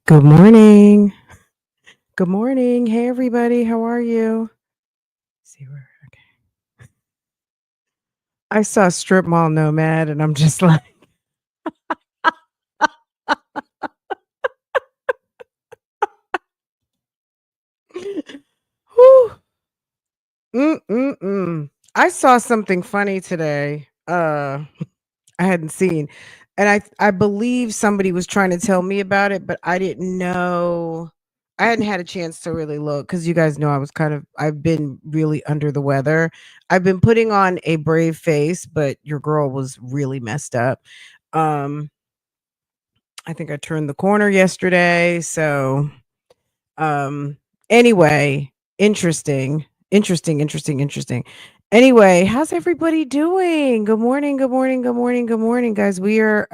Good morning. Good morning. Hey, everybody. How are you? See where? Okay. I saw Strip Mall Nomad, and I'm just like, whew. I saw something funny today. I hadn't seen, and I believe somebody was trying to tell me about it, but I didn't know. I hadn't had a chance to really look because you guys know I've been really under the weather. I've been putting on a brave face, but your girl was really messed up. Um, I think I turned the corner yesterday. So, um, anyway, interesting. Anyway, how's everybody doing? Good morning, good morning, guys. We are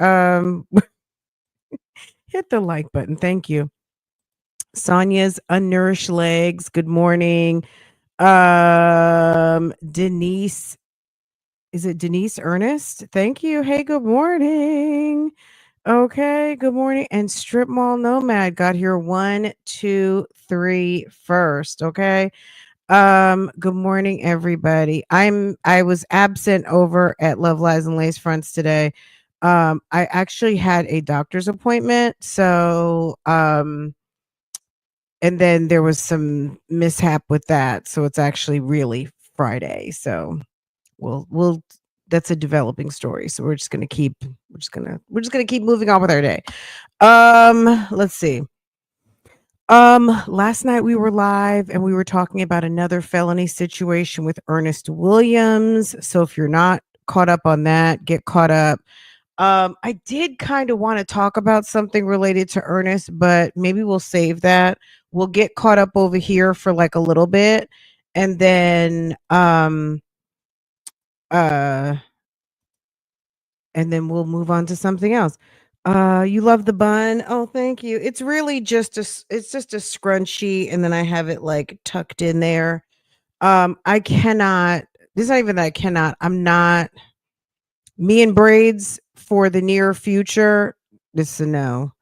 hit the like button. Thank you. Sonia's unnourished legs. Good morning. Denise, is it Denise Ernest? Thank you. Hey, good morning. Okay, good morning. And Strip Mall Nomad got here 1, 2, 3 first. Okay. Good morning, everybody. I was absent over at Love Lies and Lace Fronts today. I actually had a doctor's appointment, so and then there was some mishap with that, so it's actually really Friday. So we'll that's a developing story. So we're just gonna keep moving on with our day. Let's see. Last night we were live and we were talking about another felony situation with Ernest Williams. So if you're not caught up on that, get caught up. I did kind of want to talk about something related to Ernest, but maybe we'll save that. We'll get caught up over here for like a little bit and then uh and then we'll move on to something else. You love the bun? Oh, thank you. It's really it's just a scrunchie, and then I have it like tucked in there. I cannot. This is not even that I cannot. I'm not. Me and braids for the near future. This is a no.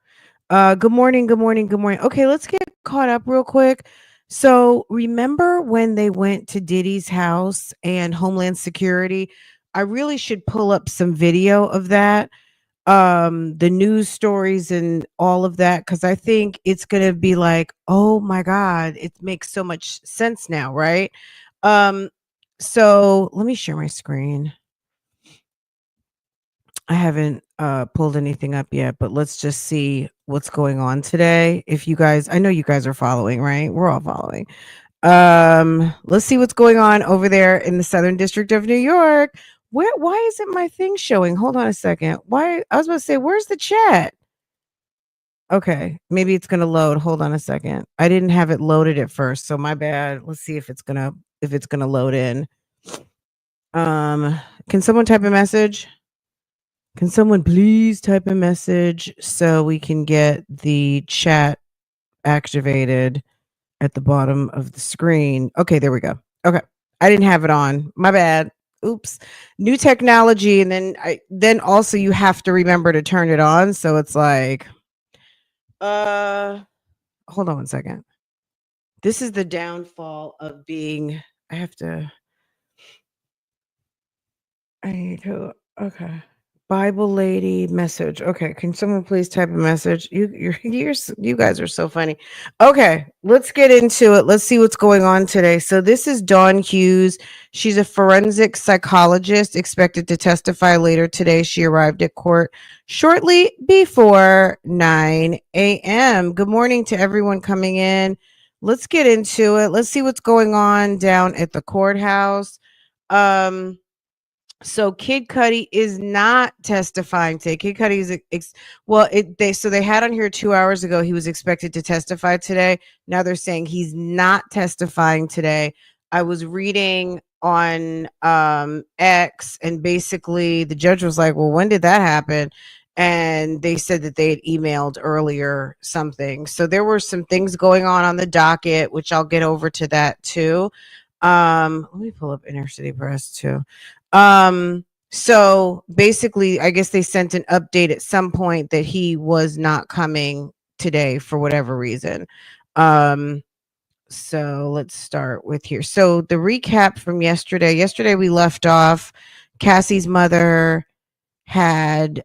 Good morning. Good morning. Good morning. Okay, let's get caught up real quick. So remember when they went to Diddy's house and Homeland Security? I really should pull up some video of that, the news stories and all of that, because I think it's gonna be like, oh my god, it makes so much sense now, right? um so let me share my screen. I haven't pulled anything up yet, but let's just see what's going on today. If you guys, I know you guys are following, right? We're all following. Let's see what's going on over there in the Southern District of New York. Why isn't my thing showing? Hold on a second. Why? I was about to say, where's the chat? Okay, maybe it's gonna load. Hold on a second. I didn't have it loaded at first, so my bad. Let's see if it's gonna load in. Can someone type a message? Can someone please type a message so we can get the chat activated at the bottom of the screen? Okay, there we go. Okay. I didn't have it on. My bad. Oops. New technology, and then also you have to remember to turn it on, so it's like uh hold on one second. This is the downfall of being I need to okay. Bible lady message. Okay, can someone please type a message? You guys are so funny. Okay, let's get into it. Let's see what's going on today. So this is Dawn Hughes. She's a forensic psychologist expected to testify later today. She arrived at court shortly before 9 a.m. Good morning to everyone coming in. Let's get into it. Let's see what's going on down at the courthouse. So Kid Cudi is not testifying today. Kid Cudi is they had on here 2 hours ago he was expected to testify today. Now they're saying he's not testifying today. I was reading on X, and basically the judge was like, "Well, when did that happen?" And they said that they had emailed earlier something. So there were some things going on the docket, which I'll get over to that too. Let me pull up Inner City Press too. So basically, I guess they sent an update at some point that he was not coming today for whatever reason. Um, so let's start with here. So the recap from yesterday. Yesterday we left off. Cassie's mother had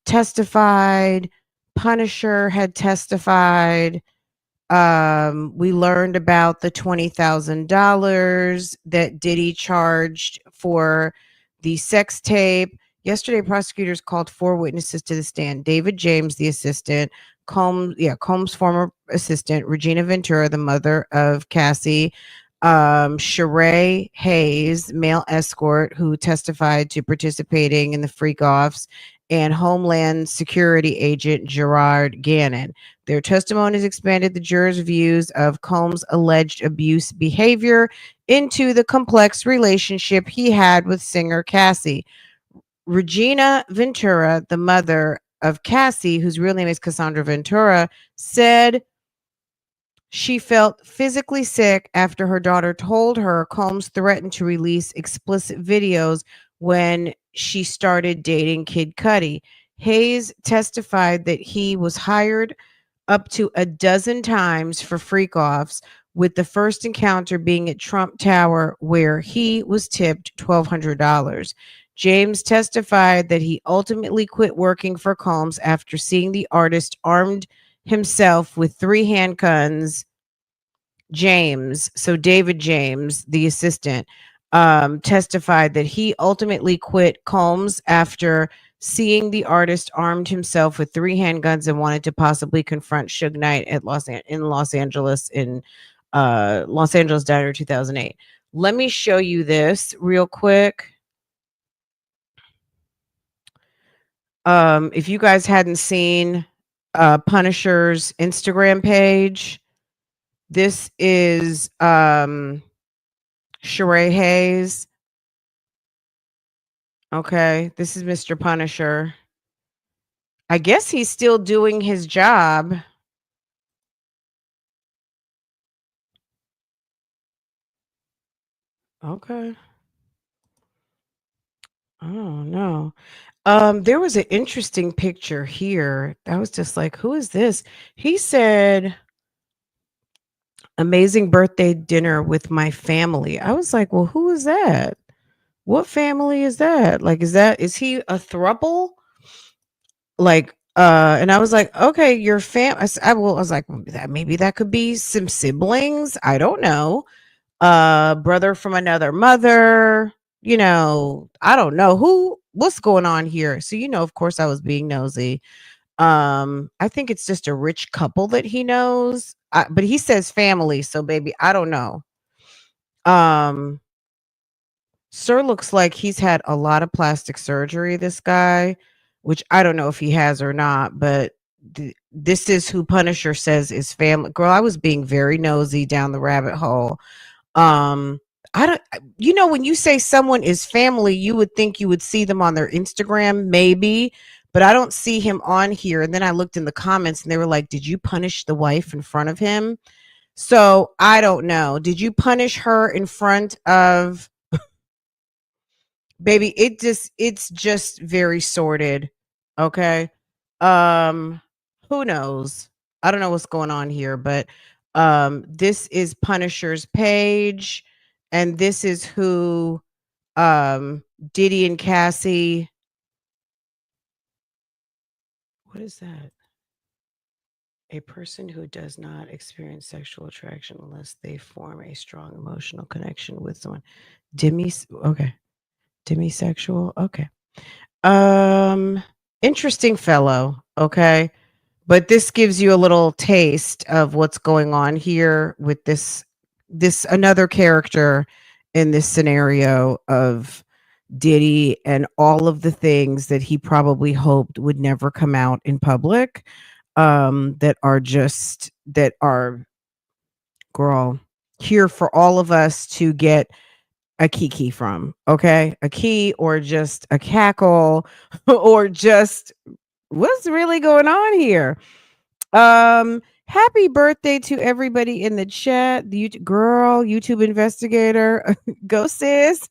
testified. Punisher had testified. We learned about the $20,000 that Diddy charged for the sex tape. Yesterday, prosecutors called 4 witnesses to the stand: David James, the assistant; Combs' former assistant; Regina Ventura, the mother of Cassie; Sheree Hayes, male escort, who testified to participating in the freak offs; and Homeland Security agent Gerard Gannon. Their testimonies expanded the jurors' views of Combs' alleged abuse behavior into the complex relationship he had with singer Cassie. Regina Ventura, the mother of Cassie, whose real name is Cassandra Ventura, said she felt physically sick after her daughter told her Combs threatened to release explicit videos when she started dating Kid Cudi. Hayes testified that he was hired up to a dozen times for freak offs, with the first encounter being at Trump Tower, where he was tipped $1,200. James testified that he ultimately quit working for Combs after seeing the artist armed himself with 3 handguns. James, so David James, the assistant, testified that he ultimately quit Combs after seeing the artist armed himself with 3 handguns and wanted to possibly confront Suge Knight at Los Angeles Los Angeles Diner 2008. Let me show you this real quick. If you guys hadn't seen Punisher's Instagram page, this is Sheree Hayes. Okay, this is Mr. Punisher. I guess he's still doing his job. Okay. Oh no. There was an interesting picture here. I was just like, who is this? He said, amazing birthday dinner with my family. I was like, well, who is that? What family is that? Like, is he a throuple? Like, and I was like, okay, your I was like, well, that maybe that could be some siblings. I don't know. Brother from another mother, I don't know what's going on here. So, of course I was being nosy. I think it's just a rich couple that he knows. But he says family, so baby, I don't know. Um, Sir looks like he's had a lot of plastic surgery, this guy, which I don't know if he has or not, but this is who Punisher says is family. Girl, I was being very nosy down the rabbit hole. Um, I don't, when you say someone is family, you would think you would see them on their Instagram, maybe, but I don't see him on here. And then I looked in the comments and they were like, did you punish the wife in front of him? So I don't know. Did you punish her in front of baby? It's just very sorted. Okay. Um, who knows? I don't know what's going on here, but this is Punisher's page, and this is who Diddy and Cassie. What is that? A person who does not experience sexual attraction unless they form a strong emotional connection with someone. Okay. Demisexual. Okay. Um Interesting fellow, okay? But this gives you a little taste of what's going on here with this another character in this scenario of Diddy and all of the things that he probably hoped would never come out in public, that are, girl, here for all of us to get a kiki from, okay? A key or just a cackle or just what's really going on here. Happy birthday to everybody in the chat. The girl, YouTube investigator. Go sis.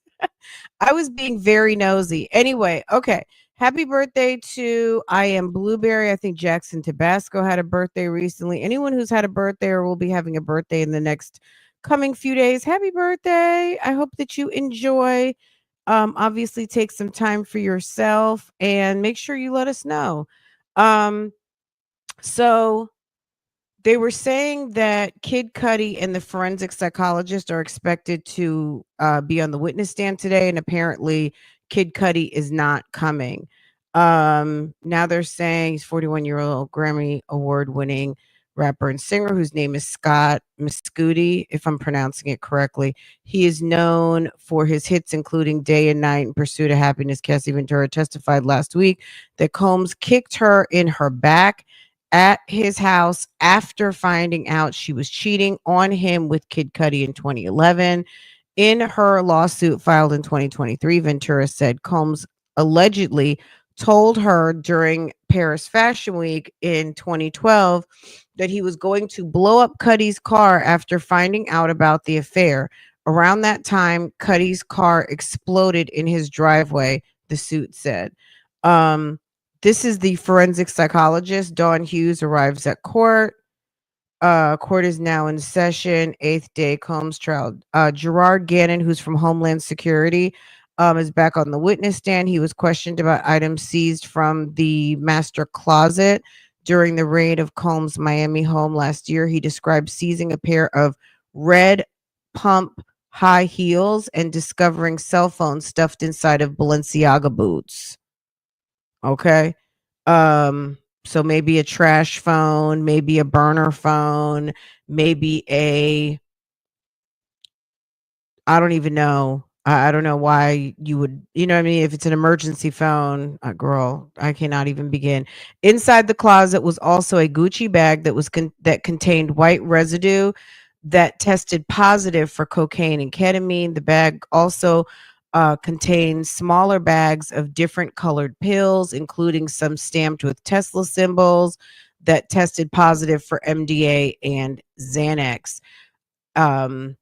I was being very nosy. Anyway, okay. Happy birthday to I Am Blueberry. I think Jackson Tabasco had a birthday recently. Anyone who's had a birthday or will be having a birthday in the next coming few days, happy birthday. I hope that you enjoy. Obviously, take some time for yourself and make sure you let us know. Um, so they were saying that Kid Cudi and the forensic psychologist are expected to be on the witness stand today, and apparently Kid Cudi is not coming. Now they're saying he's 41-year-old Grammy award winning rapper and singer whose name is Scott Cudi, if I'm pronouncing it correctly. He is known for his hits including Day and Night and Pursuit of Happiness. Cassie Ventura testified last week that Combs kicked her in her back at his house after finding out she was cheating on him with Kid Cudi in 2011. In her lawsuit filed in 2023, Ventura said Combs allegedly told her during Paris Fashion Week in 2012 that he was going to blow up Cudi's car after finding out about the affair. Around that time, Cudi's car exploded in his driveway, the suit said. Um, this is the forensic psychologist. Dawn Hughes arrives at court. Court is now in session, eighth day Combs trial. Gerard Gannon, who's from Homeland Security, is back on the witness stand. He was questioned about items seized from the master closet during the raid of Combs' Miami home last year. He described seizing a pair of red pump high heels and discovering cell phones stuffed inside of Balenciaga boots. Okay. So maybe a trash phone, maybe a burner phone, maybe a I don't even know. I don't know why you would, you know what I mean? If it's an emergency phone, girl, I cannot even begin. Inside the closet was also a Gucci bag that contained white residue that tested positive for cocaine and ketamine. The bag also contained smaller bags of different colored pills, including some stamped with Tesla symbols that tested positive for MDA and Xanax. Um,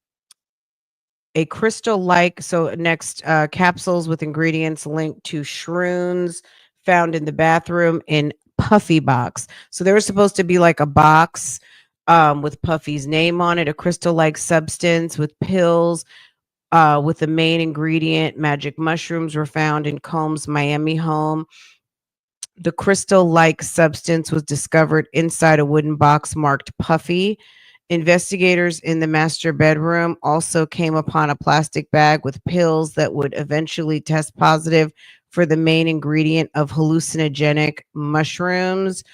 a crystal like so next capsules with ingredients linked to shrooms found in the bathroom in Puffy box. So there was supposed to be like a box with Puffy's name on it, a crystal like substance with pills with the main ingredient magic mushrooms were found in Combs' Miami home. The crystal like substance was discovered inside a wooden box marked Puffy. Investigators in the master bedroom also came upon a plastic bag with pills that would eventually test positive for the main ingredient of hallucinogenic mushrooms,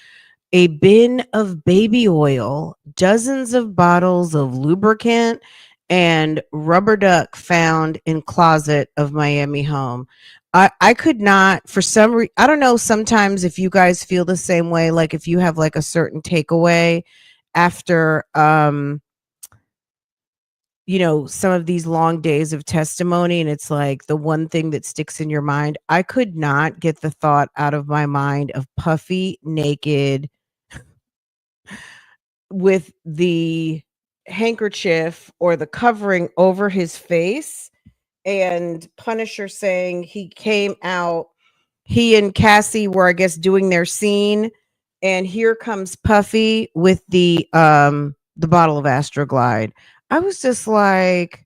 a bin of baby oil, dozens of bottles of lubricant, and rubber duck found in closet of Miami home. I could not for I don't know sometimes if you guys feel the same way, like if you have like a certain takeaway after some of these long days of testimony and it's like the one thing that sticks in your mind. I could not get the thought out of my mind of Puffy naked with the handkerchief or the covering over his face and Punisher saying he and Cassie were, I guess, doing their scene, and here comes Puffy with the bottle of Astroglide. I was just like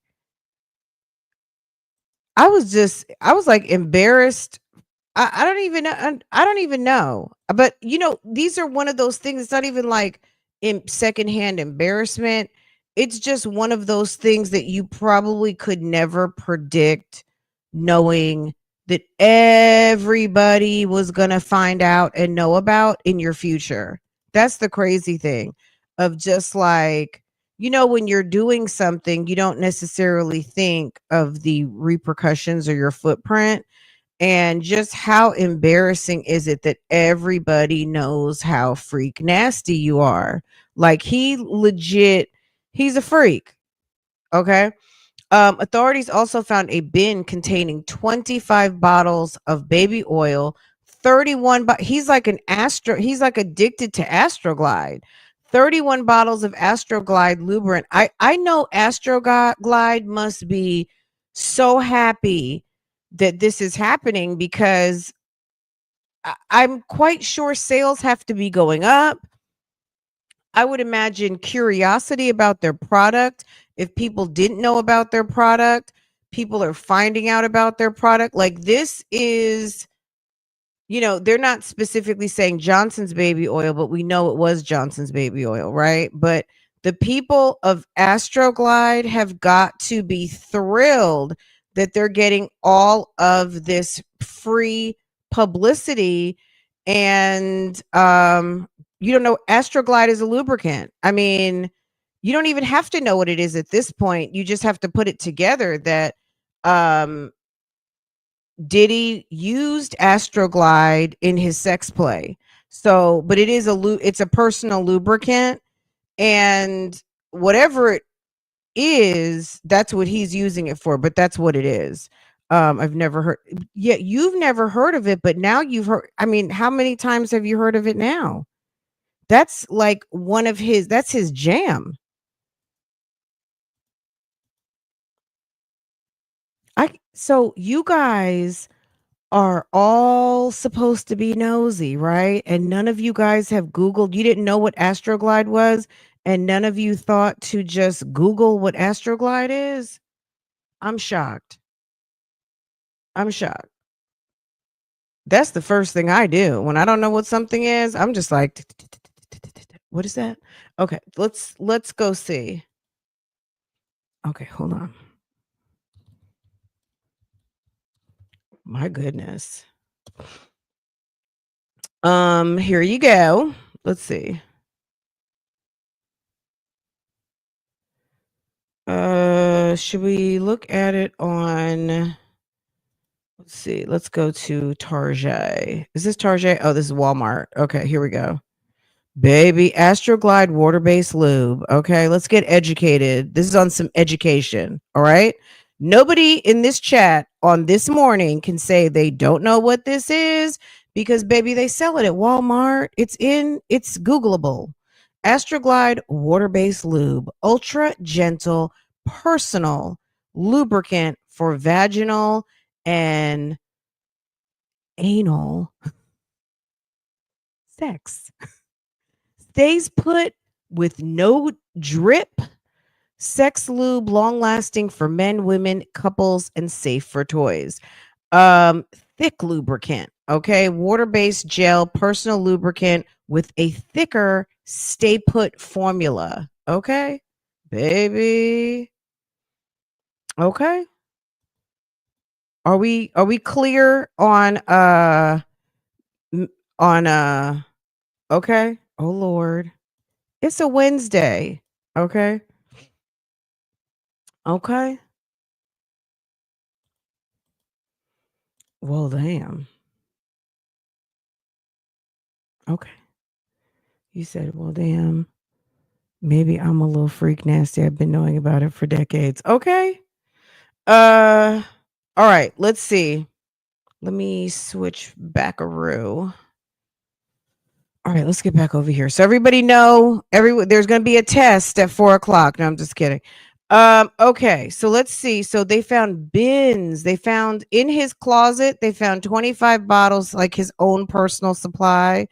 I was like embarrassed. I don't even know. I don't even know. But these are one of those things. It's not even like in secondhand embarrassment. It's just one of those things that you probably could never predict, knowing that everybody was gonna find out and know about in your future. That's the crazy thing of just like, when you're doing something, you don't necessarily think of the repercussions or your footprint and just how embarrassing is it that everybody knows how freak nasty you are? Like he's a freak. Okay. Authorities also found a bin containing 25 bottles of baby oil, 31 he's like addicted to Astroglide. 31 bottles of Astroglide lubricant. I know Astroglide must be so happy that this is happening because I'm quite sure sales have to be going up. I would imagine curiosity about their product. If people didn't know about their product, people are finding out about their product. Like this is, they're not specifically saying Johnson's baby oil, but we know it was Johnson's baby oil, right? But the people of Astroglide have got to be thrilled that they're getting all of this free publicity. And you don't know, Astroglide is a lubricant. I mean, you don't even have to know what it is at this point. You just have to put it together that um Diddy used Astroglide in his sex play. So, but it is it's a personal lubricant, and whatever it is, that's what he's using it for, but that's what it is. I've never heard. Yeah, you've never heard of it, but now you've heard. I mean, how many times have you heard of it now? That's like that's his jam. So you guys are all supposed to be nosy, right? And none of you guys have Googled. You didn't know what Astroglide was, and none of you thought to just Google what Astroglide is. I'm shocked. I'm shocked. That's the first thing I do when I don't know what something is. I'm just like, what is that? Okay, let's go see. Okay, hold on. My goodness. Here you go. Let's see. Should we look at it on, let's see. Let's go to Target. Is this Target? Oh, this is Walmart. Okay, here we go. Baby, Astroglide water-based lube. Okay, let's get educated. This is on some education. All right. Nobody in this chat on this morning can say they don't know what this is because, baby, they sell it at Walmart. It's Googleable. Astroglide water-based lube, ultra gentle, personal lubricant for vaginal and anal sex. Stays put with no drip. Sex lube, long lasting for men, women, couples, and safe for toys. Um, Thick lubricant. Okay, water-based gel, personal lubricant with a thicker stay put formula. Okay, baby. Okay. Are we clear on on okay? Oh Lord. It's a Wednesday. Okay. Okay. Well, damn. Okay. You said, well, damn. Maybe I'm a little freak nasty. I've been knowing about it for decades. Okay. Uh all right, let's see. Let me switch back a row. All right, let's get back over here. So everybody know there's gonna be a test at 4 o'clock. No, I'm just kidding. Okay, so let's see. So they found bins. They found in his closet, they found 25 bottles, like his own personal supply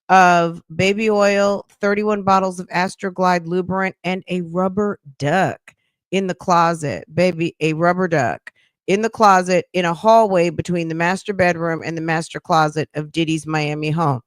of baby oil, 31 bottles of Astroglide lubricant, and a rubber duck in the closet. Baby, a rubber duck in the closet in a hallway between the master bedroom and the master closet of Diddy's Miami home.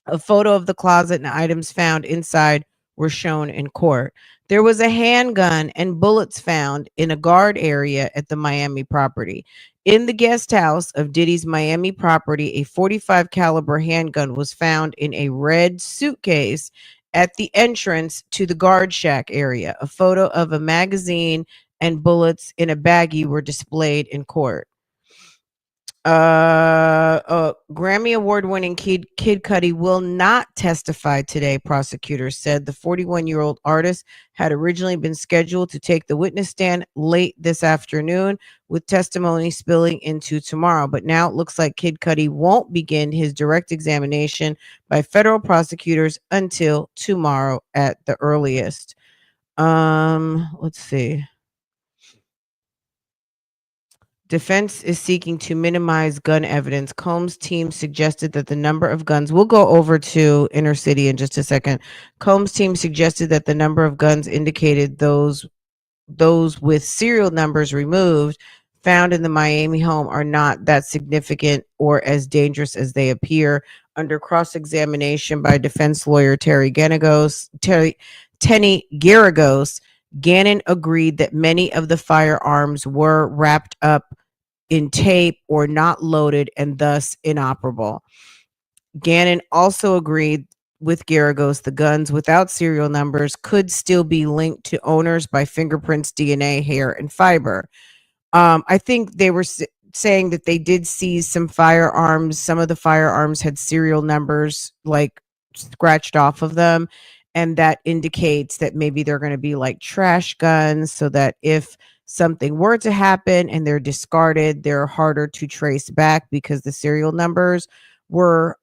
A photo of the closet and items found inside were shown in court. There was a handgun and bullets found in a guard area at the Miami property. In the guest house of Diddy's Miami property, a 45 caliber handgun was found in a red suitcase at the entrance to the guard shack area. A photo of a magazine and bullets in a baggie were displayed in court. Grammy award winning Kid Cudi will not testify today, prosecutors said. The 41-year-old artist had originally been scheduled to take the witness stand late this afternoon, with testimony spilling into tomorrow. But now it looks like Kid Cudi won't begin his direct examination by federal prosecutors until tomorrow at the earliest. Let's see. Defense is seeking to minimize gun evidence. Combs' team suggested that the number of guns, we'll go over to inner city in just a second. Combs' team suggested that the number of guns indicated those with serial numbers removed found in the Miami home are not that significant or as dangerous as they appear. Under cross-examination by defense lawyer Tenny Garagos, Gannon agreed that many of the firearms were wrapped up in tape or not loaded and thus inoperable. Gannon also agreed with Garagos the guns without serial numbers could still be linked to owners by fingerprints, DNA, hair, and fiber. I think they were saying that they did seize some firearms. Some of the firearms had serial numbers like scratched off of them. And that indicates that maybe they're going to be like trash guns so that if something were to happen and they're discarded, they're harder to trace back because the serial numbers were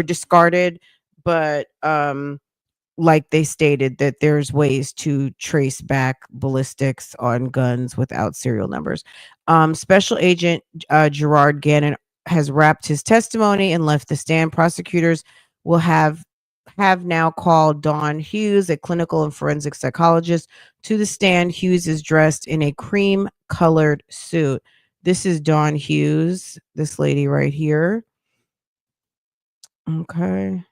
discarded. But like they stated that there's ways to trace back ballistics on guns without serial numbers. Special Agent Gerard Gannon has wrapped his testimony and left the stand. Prosecutors will have now called Dawn Hughes, a clinical and forensic psychologist, to the stand. Hughes is dressed in a cream-colored suit. This is Dawn Hughes, this lady right here. Okay.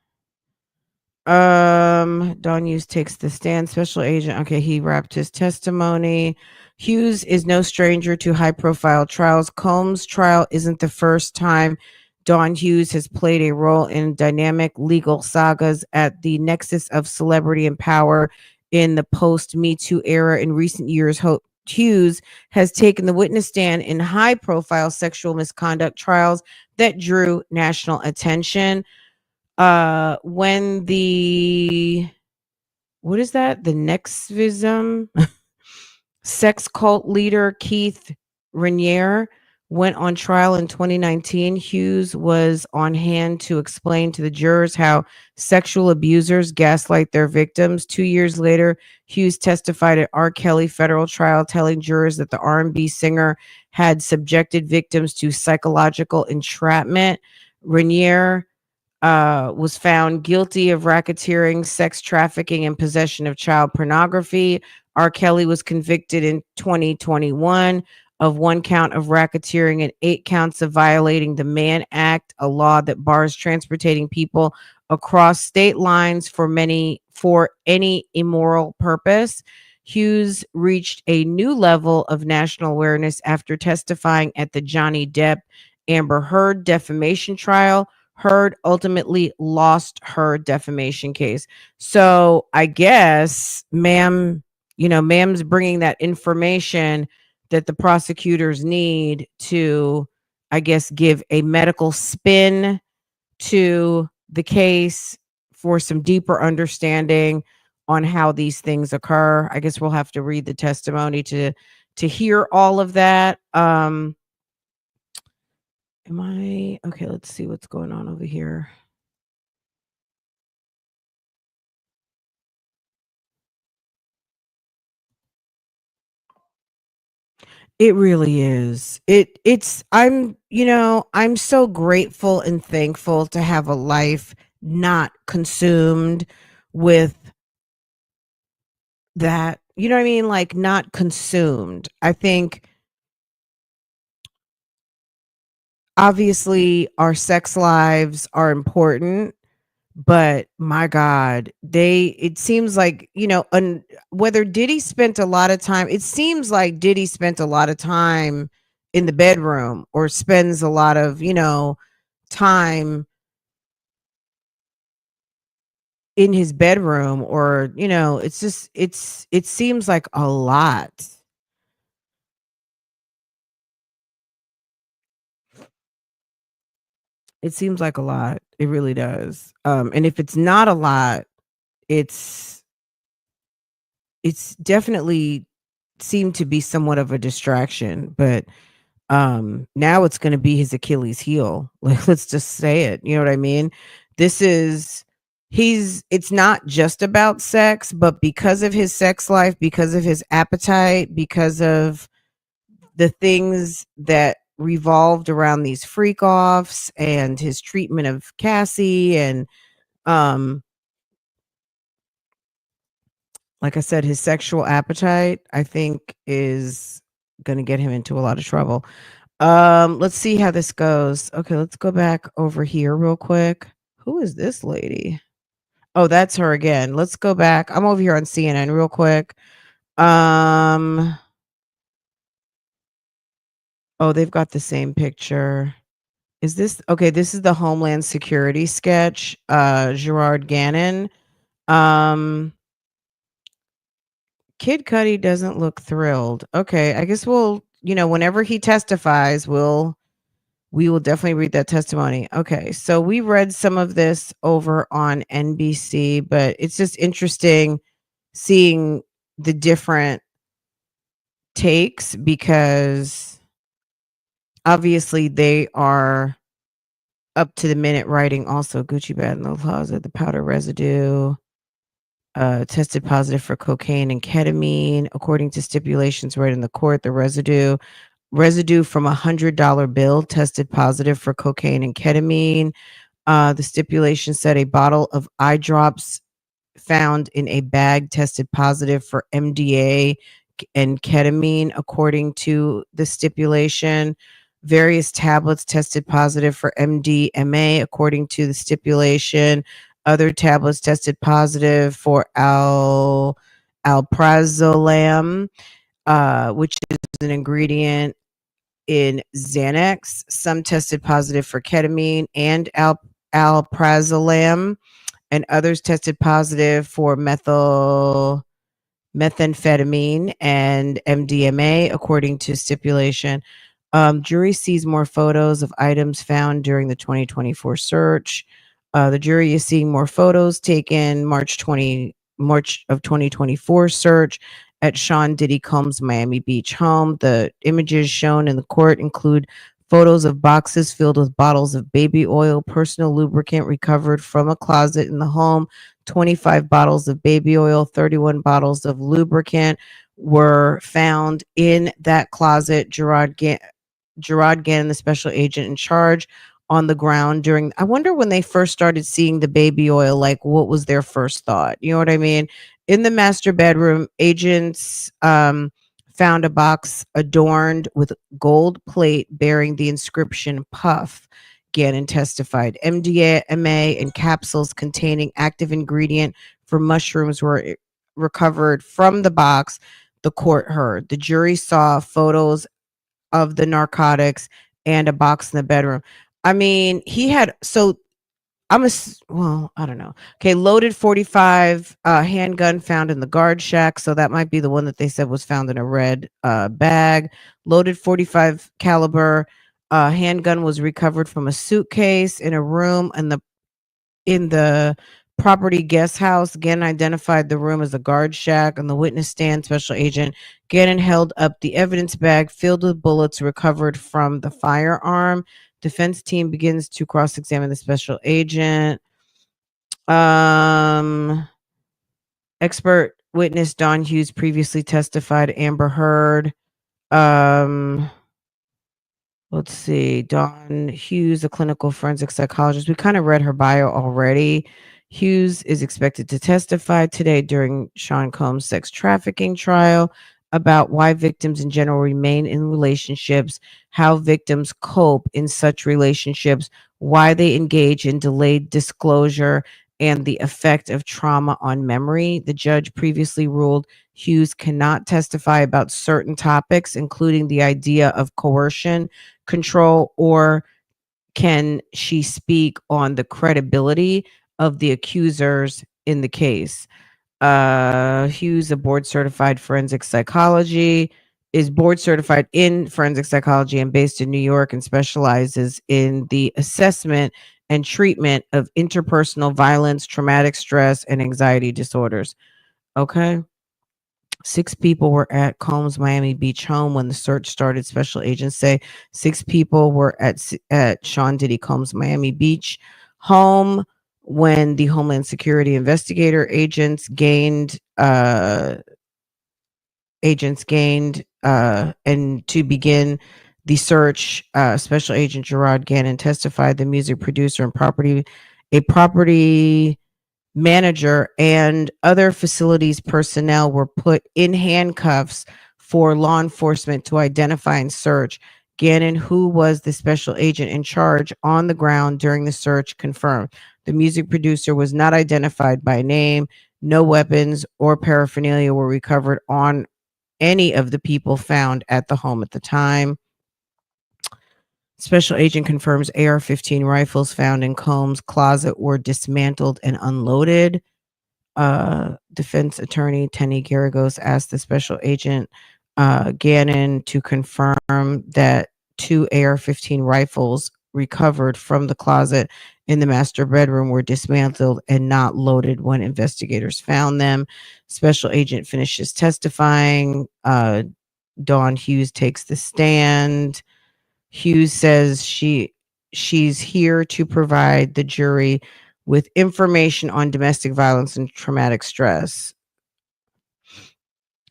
Don Hughes takes the stand. Special agent. Okay, he wrapped his testimony. Hughes is no stranger to high profile trials. Combs' trial isn't the first time Don Hughes has played a role in dynamic legal sagas at the nexus of celebrity and power in the post Me Too era. In recent years, Hughes has taken the witness stand in high profile sexual misconduct trials that drew national attention. When the what is that? The Nexvism sex cult leader Keith Raniere went on trial in 2019. Hughes was on hand to explain to the jurors how sexual abusers gaslight their victims. 2 years later, Hughes testified at R. Kelly federal trial, telling jurors that the R&B singer had subjected victims to psychological entrapment. Raniere was found guilty of racketeering, sex trafficking, and possession of child pornography. R. Kelly was convicted in 2021 of 1 count of racketeering and 8 counts of violating the Mann Act, a law that bars transportating people across state lines for any immoral purpose. Hughes reached a new level of national awareness after testifying at the Johnny Depp Amber Heard defamation trial. Heard ultimately lost her defamation case. So I guess, ma'am's bringing that information that the prosecutors need to, I guess, give a medical spin to the case for some deeper understanding on how these things occur. I guess we'll have to read the testimony to hear all of that. Am I okay? Let's see what's going on over here. It really is. I'm so grateful and thankful to have a life not consumed with that. You know what I mean? Like not consumed. I think obviously our sex lives are important, but my God, it seems like, whether Diddy spent a lot of time, it seems like Diddy spent a lot of time in the bedroom or spends a lot of, time in his bedroom or, it's just, it seems like a lot. It seems like a lot. It really does. And if it's not a lot, it's, it's definitely seemed to be somewhat of a distraction, but now it's going to be his Achilles heel. Like, let's just say it. You know what I mean? This is it's not just about sex, but because of his sex life, because of his appetite, because of the things that revolved around these freak offs and his treatment of Cassie and um like I said, his sexual appetite, I think, is gonna get him into a lot of trouble. Let's see how this goes. Okay, let's go back over here real quick. Who is this lady? Oh, that's her again. Let's go back. I'm over here on CNN real quick. Um, oh, they've got the same picture. Is this okay? This is the Homeland Security sketch. Gerard Gannon. Um, Kid Cudi doesn't look thrilled. Okay, I guess whenever he testifies, we will definitely read that testimony. Okay, so we read some of this over on NBC, but it's just interesting seeing the different takes because obviously they are up to the minute writing also Gucci bag in the closet, the powder residue tested positive for cocaine and ketamine. According to stipulations read in the court, the residue from $100 bill tested positive for cocaine and ketamine. The stipulation said a bottle of eye drops found in a bag tested positive for MDA and ketamine, according to the stipulation. Various tablets tested positive for MDMA, according to the stipulation. Other tablets tested positive for alprazolam, which is an ingredient in Xanax. Some tested positive for ketamine and alprazolam, and others tested positive for methamphetamine and MDMA, according to stipulation. Jury sees more photos of items found during the 2024 search. The jury is seeing more photos taken March of 2024 search at Sean Diddy Combs' Miami Beach home. The images shown in the court include photos of boxes filled with bottles of baby oil, personal lubricant recovered from a closet in the home, 25 bottles of baby oil, 31 bottles of lubricant were found in that closet. Gerard Gannon, the special agent in charge, on the ground during. I wonder when they first started seeing the baby oil, like what was their first thought? You know what I mean? In the master bedroom, agents found a box adorned with gold plate bearing the inscription Puff. Gannon testified. MDMA and capsules containing active ingredient for mushrooms were recovered from the box, the court heard. The jury saw photos of the narcotics and a box in the bedroom. I mean, he had well, I don't know. Okay, loaded 45 handgun found in the guard shack, so that might be the one that they said was found in a red bag. Loaded 45 caliber handgun was recovered from a suitcase in a room in the property guest house. Gannon identified the room as a guard shack. On the witness stand, special agent Gannon held up the evidence bag filled with bullets recovered from the firearm. Defense team begins to cross-examine the special agent. Expert witness Don Hughes previously testified. Amber Heard. Let's see. Dawn Hughes, a clinical forensic psychologist. We kind of read her bio already. Hughes is expected to testify today during Sean Combs' sex trafficking trial about why victims in general remain in relationships, how victims cope in such relationships, why they engage in delayed disclosure, and the effect of trauma on memory. The judge previously ruled Hughes cannot testify about certain topics, including the idea of coercion, control, or can she speak on the credibility of the accusers in the case? Hughes, a board certified forensic psychology, is board certified in forensic psychology and based in New York and specializes in the assessment and treatment of interpersonal violence, traumatic stress, and anxiety disorders. Okay. 6 people were at Combs' Miami Beach home when the search started. Special agents say 6 people were at Sean Diddy Combs' Miami Beach home when the Homeland Security investigator agents gained and to begin the search, Special Agent Gerard Gannon testified the music producer and property manager and other facilities personnel were put in handcuffs for law enforcement to identify and search. Gannon, who was the special agent in charge on the ground during the search, confirmed the music producer was not identified by name. No weapons or paraphernalia were recovered on any of the people found at the home at the time. Special agent confirms AR-15 rifles found in Combs' closet were dismantled and unloaded. Defense attorney Tenny Garagos asked the special agent Gannon to confirm that 2 AR-15 rifles recovered from the closet in the master bedroom were dismantled and not loaded when investigators found them. Special agent finishes testifying. Dawn Hughes takes the stand. Hughes says she's here to provide the jury with information on domestic violence and traumatic stress.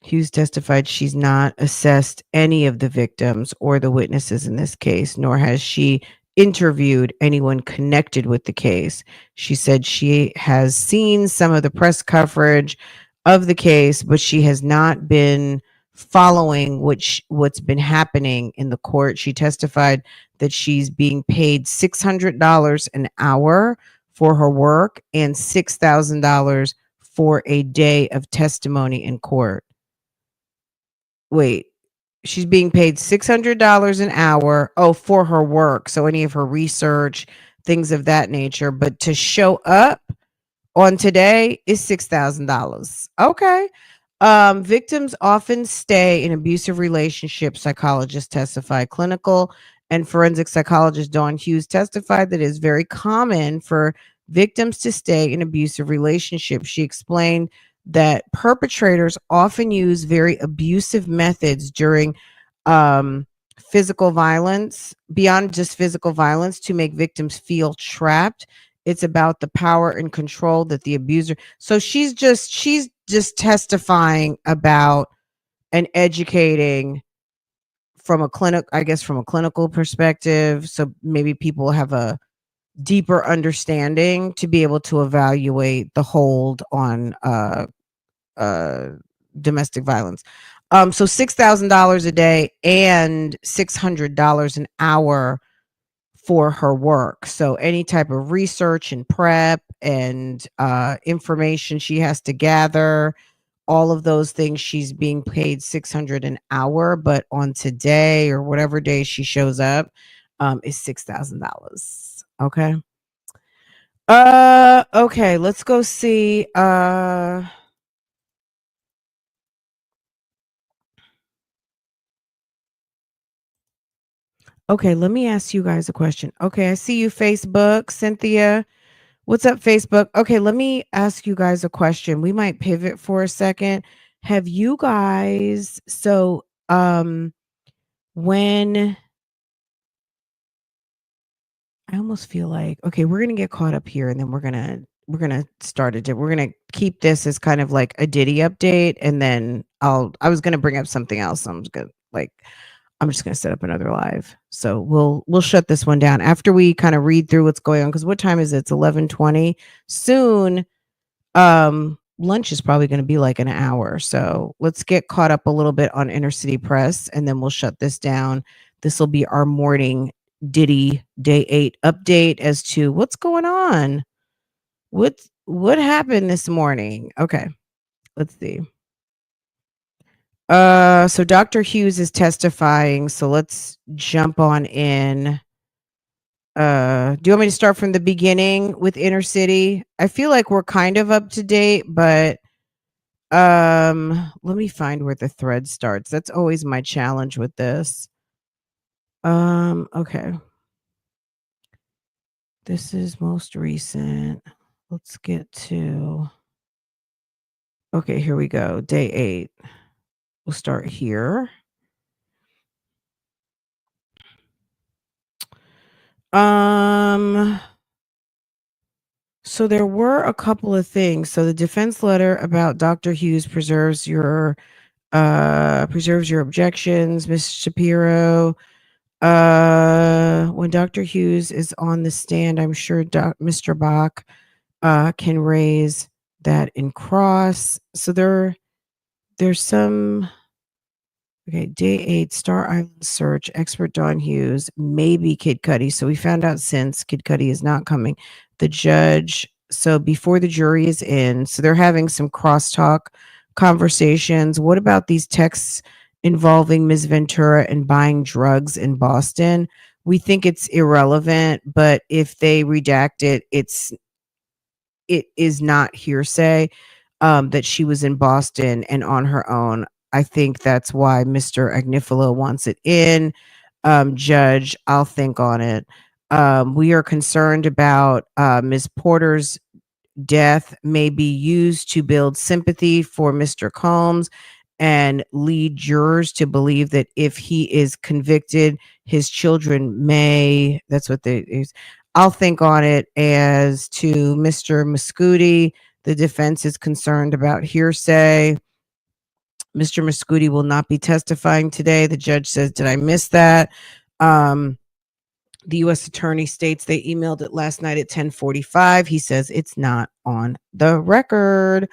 Hughes testified she's not assessed any of the victims or the witnesses in this case, nor has she interviewed anyone connected with the case. She said she has seen some of the press coverage of the case, but she has not been following what's been happening in the court. She testified that she's being paid $600 an hour for her work and $6,000 for a day of testimony in court. Wait, she's being paid $600 an hour, for her work, so any of her research, things of that nature, but to show up on today is $6,000. Okay. Victims often stay in abusive relationships, psychologists testified. Clinical and forensic psychologist Dawn Hughes testified that it is very common for victims to stay in abusive relationships. She explained that perpetrators often use very abusive methods during physical violence, beyond just physical violence, to make victims feel trapped. It's about the power and control that the abuser. So she's just testifying about and educating from a clinical perspective. So maybe people have a deeper understanding to be able to evaluate the hold on uh, domestic violence. So $6,000 a day and $600 an hour for her work. So any type of research and prep and information she has to gather, all of those things, she's being paid $600 an hour. But on today or whatever day she shows up, is $6,000. Okay. Okay, let's go see. Okay, let me ask you guys a question. Okay, I see you, Facebook, Cynthia. What's up, Facebook? Okay, let me ask you guys a question. We might pivot for a second. Have you guys when I almost feel like, okay, we're gonna get caught up here and then we're gonna start it. We're gonna keep this as kind of like a Diddy update, and then I was gonna bring up something else. I'm just gonna set up another live. So we'll shut this one down after we kind of read through what's going on. Because what time is it? It's 11:20. Soon, lunch is probably gonna be like an hour. So let's get caught up a little bit on Inner City Press, and then we'll shut this down. This will be our morning Diddy Day 8 update as to what's going on. What happened this morning? Okay, let's see. So Dr. Hughes is testifying, so let's jump on in. Do you want me to start from the beginning with Inner City? I feel like we're kind of up to date, but let me find where the thread starts. That's always my challenge with this. Okay. This is most recent. Let's get to, okay, here we go. Day 8. We'll start here. So there were a couple of things. So the defense letter about Dr. Hughes preserves your Preserves your objections, Miss Shapiro. When Dr. Hughes is on the stand, I'm sure Mr. Bach can raise that in cross. So there's some. Okay, day 8, Star Island search, expert Don Hughes, maybe Kid Cudi. So we found out since Kid Cudi is not coming. The judge, so before the jury is in, so they're having some crosstalk conversations. What about these texts involving Ms. Ventura and buying drugs in Boston? We think it's irrelevant, but if they redact it, it is not hearsay, that she was in Boston and on her own. I think that's why Mr. Agnifilo wants it in. Judge, I'll think on it. We are concerned about Ms. Porter's death may be used to build sympathy for Mr. Combs and lead jurors to believe that if he is convicted, his children may. That's what they. I'll think on it. As to Mr. Muscudi, the defense is concerned about hearsay. Mr. Muscudi will not be testifying today. The judge says, "Did I miss that?" The U.S. attorney states they emailed it last night at 10:45. He says it's not on the record.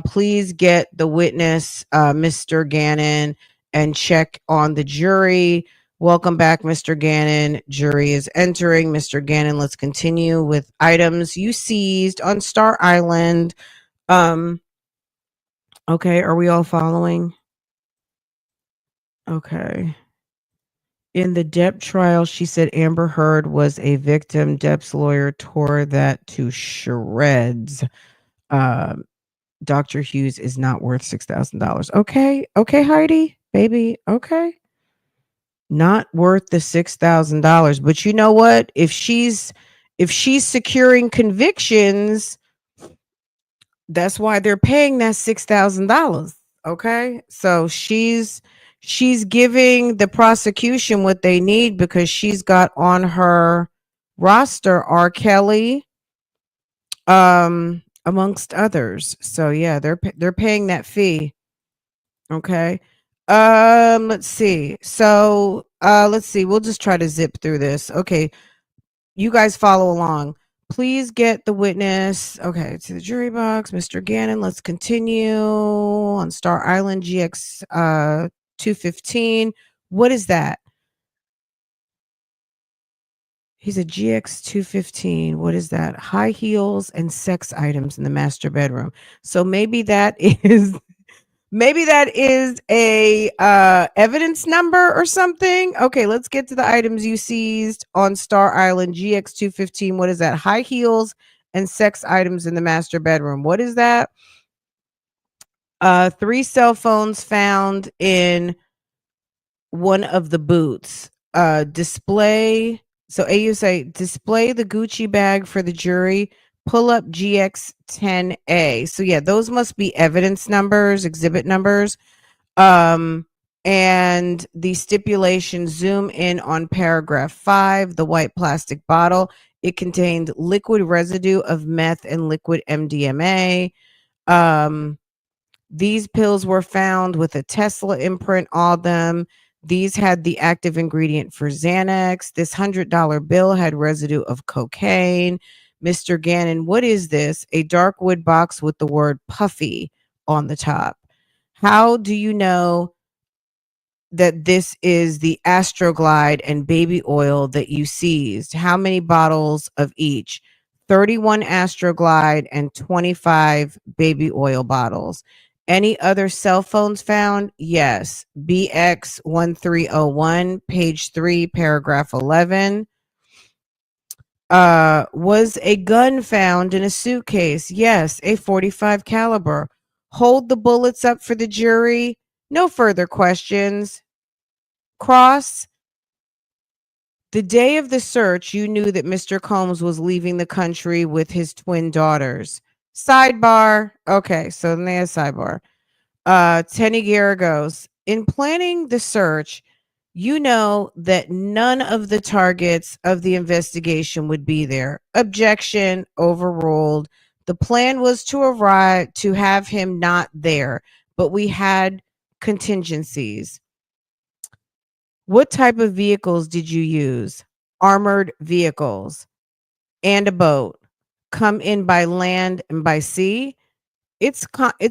Please get the witness, Mr. Gannon, and check on the jury. Welcome back, Mr. Gannon. Jury is entering. Mr. Gannon, let's continue with items you seized on Star Island. Okay, are we all following? Okay. In the Depp trial, she said Amber Heard was a victim. Depp's lawyer tore that to shreds. Um, Dr. Hughes is not worth $6,000. Okay. Okay, Heidi, baby. Okay. Not worth the $6,000. But you know what? If she's securing convictions, that's why they're paying that $6,000. Okay. So she's giving the prosecution what they need because she's got on her roster R. Kelly, amongst others. So yeah, they're paying that fee. Okay. Let's see. So let's see. We'll just try to zip through this. Okay. You guys follow along. Please get the witness. Okay, to the jury box. Mr. Gannon, let's continue on Star Island GX 215. What is that? He's a GX 215. What is that? High heels and sex items in the master bedroom. So maybe that is a evidence number or something. Okay, let's get to the items you seized on Star Island GX 215. What is that? High heels and sex items in the master bedroom. What is that? 3 cell phones found in one of the boots. Display. So AU say display the Gucci bag for the jury. Pull up GX10A. So yeah, those must be evidence numbers, exhibit numbers. And the stipulation, zoom in on paragraph 5, the white plastic bottle. It contained liquid residue of meth and liquid MDMA. These pills were found with a Tesla imprint on them. These had the active ingredient for Xanax. This $100 bill had residue of cocaine. Mr. Gannon, what is this? A dark wood box with the word puffy on the top. How do you know that this is the Astroglide and baby oil that you seized? How many bottles of each? 31 Astroglide and 25 baby oil bottles. Any other cell phones found? Yes. BX1301, page 3, paragraph 11. Was a gun found in a suitcase? Yes, a .45 caliber. Hold the bullets up for the jury. No further questions. Cross. The day of the search, you knew that Mr. Combs was leaving the country with his twin daughters. Sidebar. Okay, so then they have sidebar. Tenny Guerra goes, in planning the search, you know that none of the targets of the investigation would be there. Objection overruled. The plan was to have him not there, but we had contingencies. What type of vehicles did you use? Armored vehicles and a boat. Come in by land and by sea. It's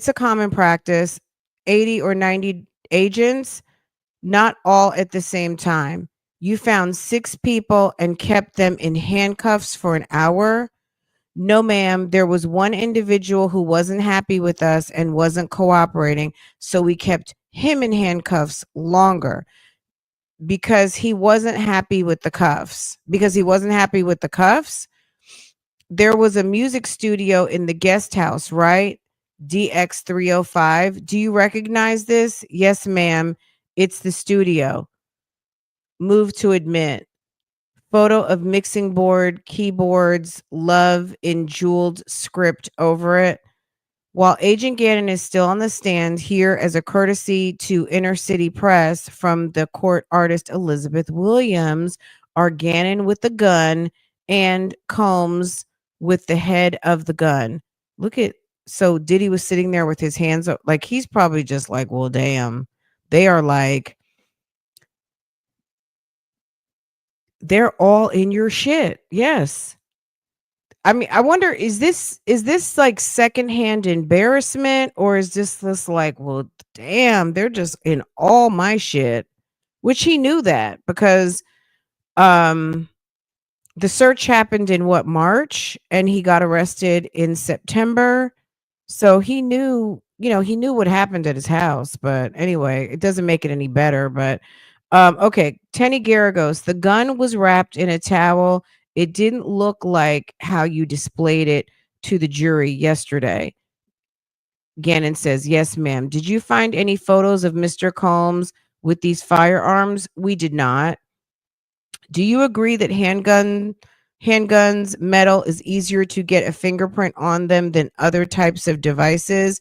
a common practice. 80 or 90 agents, not all at the same time. You found 6 people and kept them in handcuffs for an hour. No, ma'am. There was one individual who wasn't happy with us and wasn't cooperating. So we kept him in handcuffs longer because he wasn't happy with the cuffs. Because he wasn't happy with the cuffs, there was a music studio in the guest house, right? DX 305. Do you recognize this? Yes, ma'am. It's the studio. Move to admit. Photo of mixing board, keyboards, love in jeweled script over it. While Agent Gannon is still on the stand, here as a courtesy to inner city press from the court artist Elizabeth Williams, are Gannon with the gun and Combs with the head of the gun. Look at, so Diddy was sitting there with his hands up, like he's probably just like, well, damn. They are like, they're all in your shit. Yes. I mean, I wonder, is this like secondhand embarrassment, or is this like, well, damn, they're just in all my shit, which he knew that because um the search happened in what, March, and he got arrested in September. So he knew, he knew what happened at his house. But anyway, it doesn't make it any better. But okay, Tenny Garagos, the gun was wrapped in a towel. It didn't look like how you displayed it to the jury yesterday. Gannon says, yes, ma'am. Did you find any photos of Mr. Combs with these firearms? We did not. Do you agree that handguns, metal is easier to get a fingerprint on them than other types of devices?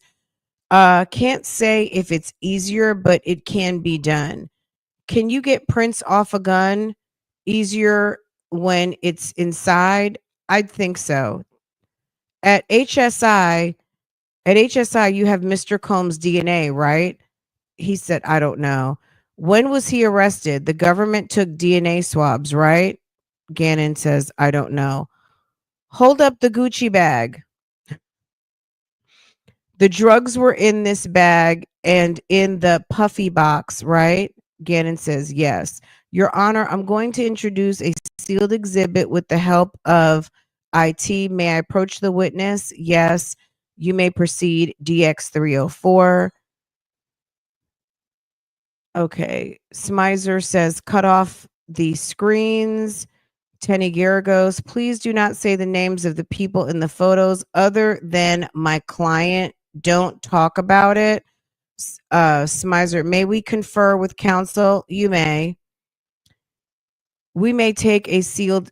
Can't say if it's easier, but it can be done. Can you get prints off a gun easier when it's inside? I'd think so. At HSI, you have Mr. Combs' DNA, right? He said, I don't know. When was he arrested? The government took DNA swabs, right? Gannon says, I don't know. Hold up the Gucci bag. The drugs were in this bag and in the puffy box, right? Gannon says, yes. Your Honor, I'm going to introduce a sealed exhibit with the help of IT. May I approach the witness? Yes. You may proceed. DX 304. Okay. Smizer says, cut off the screens. Tenny Garagos, please do not say the names of the people in the photos other than my client. Don't talk about it. Smizer, may we confer with counsel? You may. We may take the sealed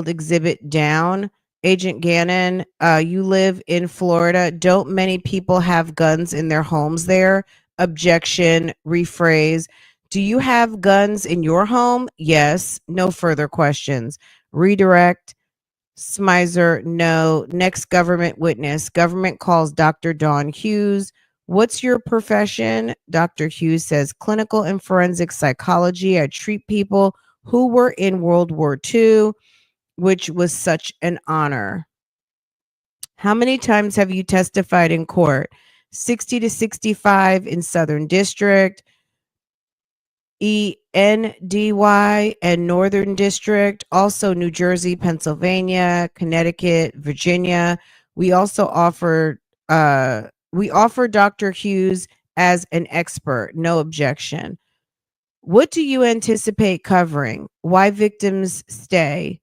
exhibit down. Agent Gannon, you live in Florida. Don't many people have guns in their homes there? Objection, rephrase. Do you have guns in your home? Yes. No further questions. Redirect. Smizer, no. Next government witness. Government calls Dr. Dawn Hughes. What's your profession? Dr. Hughes says clinical and forensic psychology. I treat people who were in World War II, which was such an honor. How many times have you testified in court? 60 to 65 in Southern District, ENDY and Northern District, also New Jersey, Pennsylvania, Connecticut, Virginia. We also offer Dr. Hughes as an expert. No objection. What do you anticipate covering? Why victims stay?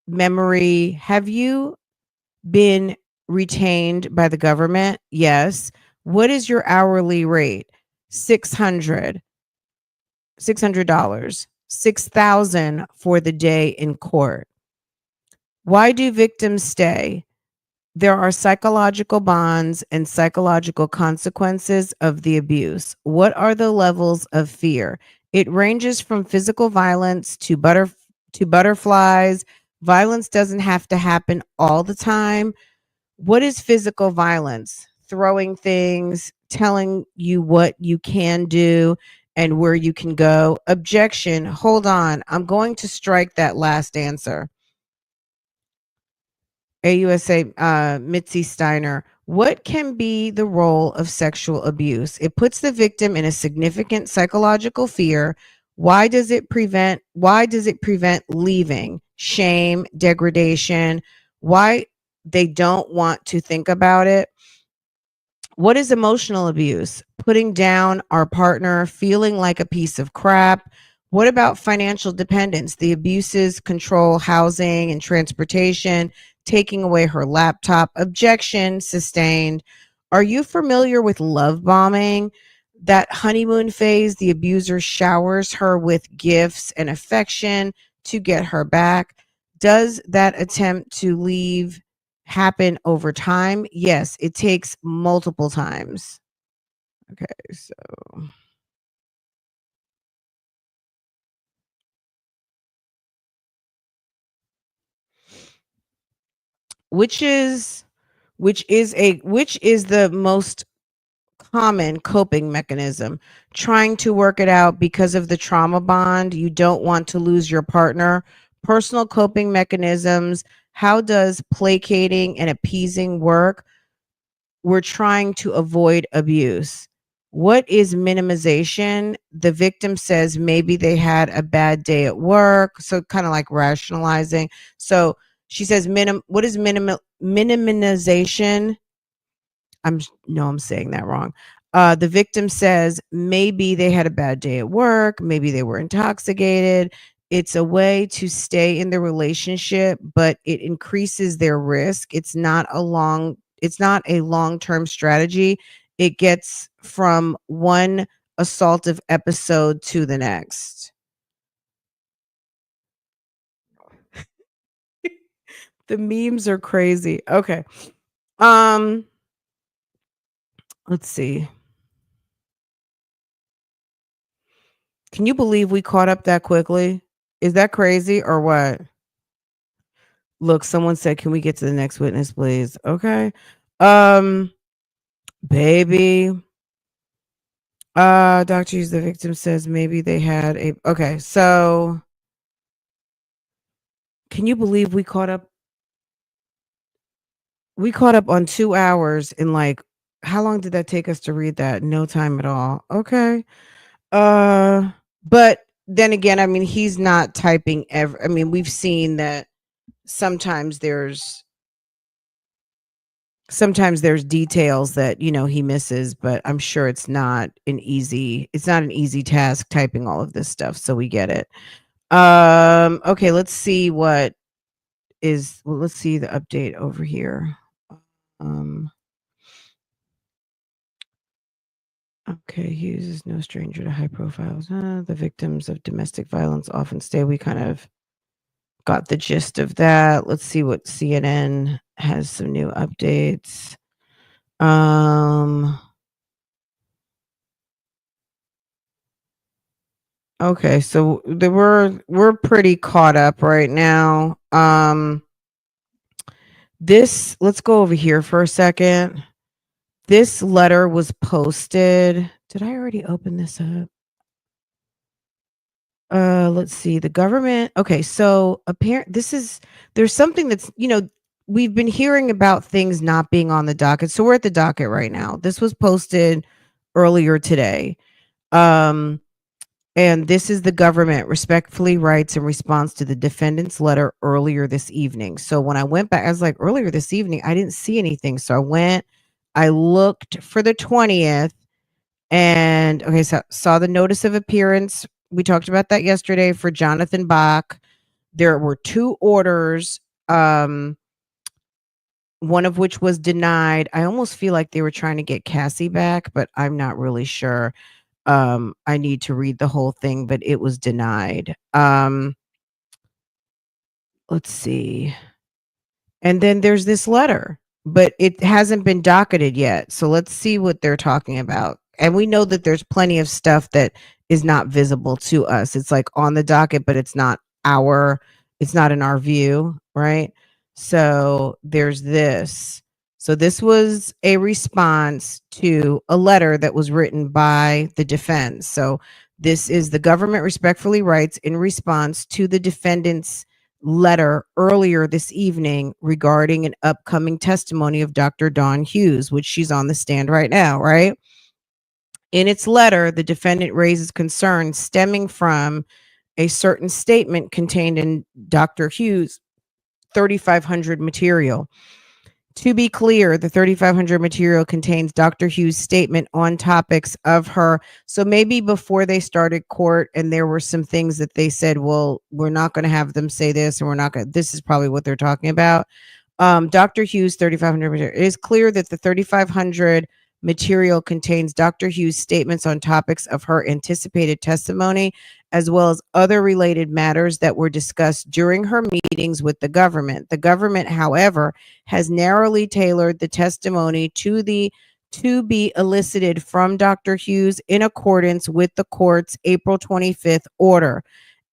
Memory. Have you been retained by the government? Yes. What is your hourly rate? $600. $6,000 for the day in court. Why do victims stay? There are psychological bonds and psychological consequences of the abuse. What are the levels of fear? It ranges from physical violence to butterflies. Violence doesn't have to happen all the time. What is physical violence? Throwing things, telling you what you can do and where you can go. Objection. Hold on. I'm going to strike that last answer. AUSA Mitzi Steiner. What can be the role of sexual abuse? It puts the victim in a significant psychological fear. Why does it prevent leaving? Shame, degradation. Why they don't want to think about it? What is emotional abuse? Putting down our partner, feeling like a piece of crap. What about financial dependence? The abuses control housing and transportation, taking away her laptop. Objection sustained. Are you familiar with love bombing? That honeymoon phase, the abuser showers her with gifts and affection to get her back. Does that attempt to leave happen over time? Yes, it takes multiple times. Okay, so which is which is the most common coping mechanism? Trying to work it out because of the trauma bond. You don't want to lose your partner. Personal coping mechanisms. How does placating and appeasing work? We're trying to avoid abuse. What is minimization? The victim says maybe they had a bad day at work, so kind of like rationalizing. So she says what is minimization? I'm saying that wrong. The victim says maybe they had a bad day at work, maybe they were intoxicated. It's a way to stay in the relationship, but it increases their risk. It's not a long-term strategy. It gets from one assaultive episode to the next. The memes are crazy. Okay. Um, let's see. Can you believe we caught up that quickly? Is that crazy or what? Look, someone said, "Can we get to the next witness, please?" Okay. Um, baby. Dr. Hughes, the victim says maybe they had a okay, so can you believe we caught up on 2 hours in like how long did that take us to read that? No time at all. Okay. Uh but then again, I mean, he's not typing I mean, we've seen that sometimes there's sometimes there's details that, he misses, but I'm sure it's not an easy task typing all of this stuff, so we get it. Okay, let's see the update over here. Um, okay, Hughes is no stranger to high profiles. The victims of domestic violence often stay. We kind of got the gist of that. Let's see what CNN has some new updates. Okay, so we're pretty caught up right now. This let's go over here for a second. This letter was posted. Did I already open this up? Let's see. The government. Okay, so apparent there's something that's, we've been hearing about things not being on the docket. So we're at the docket right now. This was posted earlier today. Um And this is the government respectfully writes in response to the defendant's letter earlier this evening. So when I went back, I was like, earlier this evening, I didn't see anything. So I looked for the 20th and okay, so saw the notice of appearance. We talked about that yesterday for Jonathan Bach. There were two orders, one of which was denied. I almost feel like they were trying to get Cassie back, but I'm not really sure. I need to read the whole thing, but it was denied. Let's see. And then there's this letter, but it hasn't been docketed yet. So let's see what they're talking about. And we know that there's plenty of stuff that is not visible to us. It's like on the docket, but it's not in our view, right? So there's this. So this was a response to a letter that was written by the defense. So this is the government respectfully writes in response to the defendant's letter earlier this evening regarding an upcoming testimony of Dr. Dawn Hughes, which she's on the stand right now, right? In its letter, the defendant raises concerns stemming from a certain statement contained in Dr. Hughes' 3500 material. To be clear, the 3500 material contains Dr. Hughes' statement on topics of her. So maybe before they started court and there were some things that they said, well, we're not going to have them say this and we're not going to, this is probably what they're talking about. Dr. Hughes 3500 material. It is clear that the 3500 material contains Dr. Hughes' statements on topics of her anticipated testimony, as well as other related matters that were discussed during her meetings with the government. The government, however, has narrowly tailored the testimony to be elicited from Dr. Hughes in accordance with the court's April 25th order.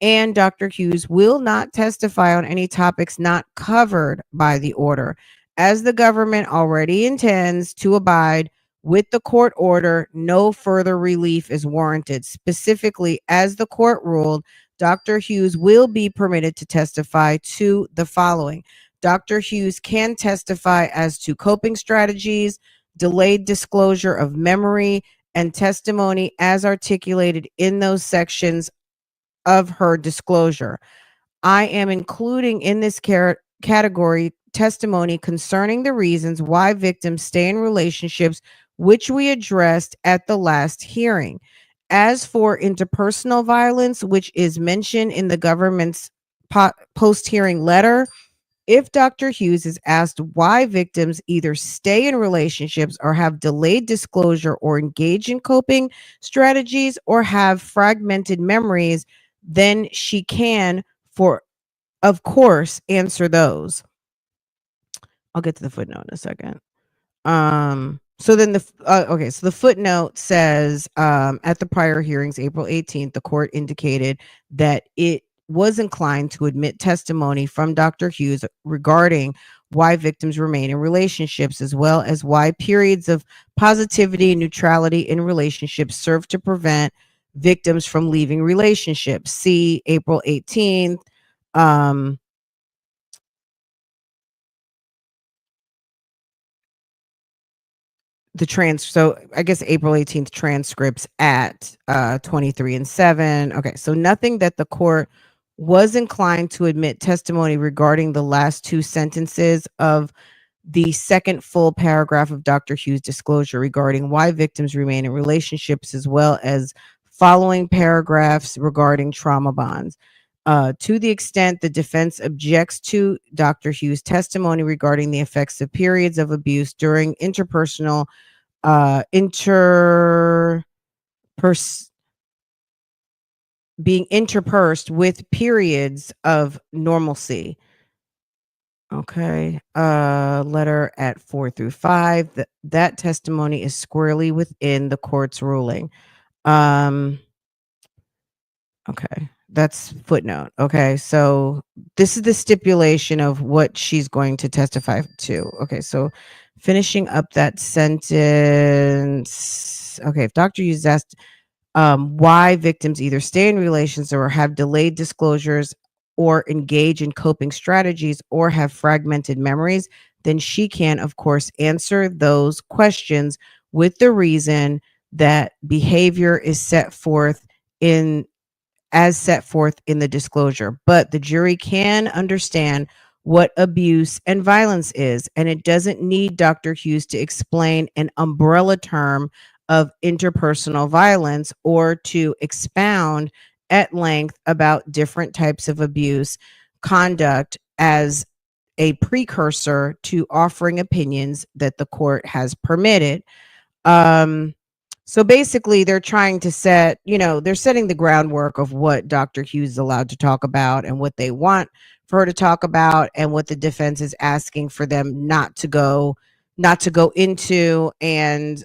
And Dr. Hughes will not testify on any topics not covered by the order, as the government already intends to abide with the court order. No further relief is warranted. Specifically, as the court ruled, Dr. Hughes will be permitted to testify to the following. Dr. Hughes can testify as to coping strategies, delayed disclosure of memory, and testimony as articulated in those sections of her disclosure. I am including in this category testimony concerning the reasons why victims stay in relationships, which we addressed at the last hearing. As for interpersonal violence, which is mentioned in the government's post hearing letter, if Dr. Hughes is asked why victims either stay in relationships or have delayed disclosure or engage in coping strategies or have fragmented memories, then she can, for of course, answer those. I'll get to the footnote in a second. So then so the footnote says, at the prior hearings, April 18th, the court indicated that it was inclined to admit testimony from Dr. Hughes regarding why victims remain in relationships, as well as why periods of positivity and neutrality in relationships serve to prevent victims from leaving relationships. See April 18th. So I guess April 18th transcripts at 23 and 7. Okay, so nothing that the court was inclined to admit testimony regarding the last two sentences of the second full paragraph of Dr. Hughes' disclosure regarding why victims remain in relationships, as well as following paragraphs regarding trauma bonds. To the extent the defense objects to Dr. Hughes' testimony regarding the effects of periods of abuse during interpersonal inter being interpersed with periods of normalcy. Okay. Letter at 4 through 5. That testimony is squarely within the court's ruling. Okay. That's footnote. Okay. So this is the stipulation of what she's going to testify to. Okay. So finishing up that sentence. Okay. If Dr. Hughes asked why victims either stay in relations or have delayed disclosures or engage in coping strategies or have fragmented memories, then she can, of course, answer those questions with the reason that behavior is set forth in set forth in the disclosure. But the jury can understand what abuse and violence is, and it doesn't need Dr. Hughes to explain an umbrella term of interpersonal violence or to expound at length about different types of abuse conduct as a precursor to offering opinions that the court has permitted. So basically they're trying to they're setting the groundwork of what Dr. Hughes is allowed to talk about and what they want for her to talk about and what the defense is asking for them not to go into. And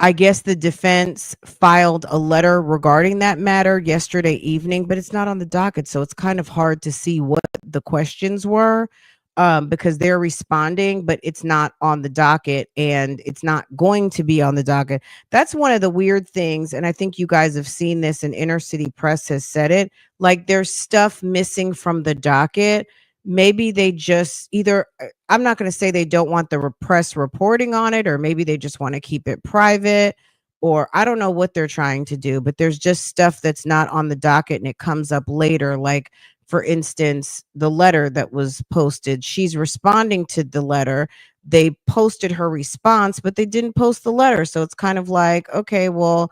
I guess the defense filed a letter regarding that matter yesterday evening, but it's not on the docket, so it's kind of hard to see what the questions were. because they're responding, but it's not on the docket and it's not going to be on the docket. That's one of the weird things. And I think you guys have seen this, and Inner City Press has said it. Like, there's stuff missing from the docket. Maybe they just either, I'm not going to say they don't want the press reporting on it, or maybe they just want to keep it private, or I don't know what they're trying to do, but there's just stuff that's not on the docket and it comes up later. Like, for instance, the letter that was posted, she's responding to the letter. They posted her response, but they didn't post the letter. So it's kind of like, okay, well,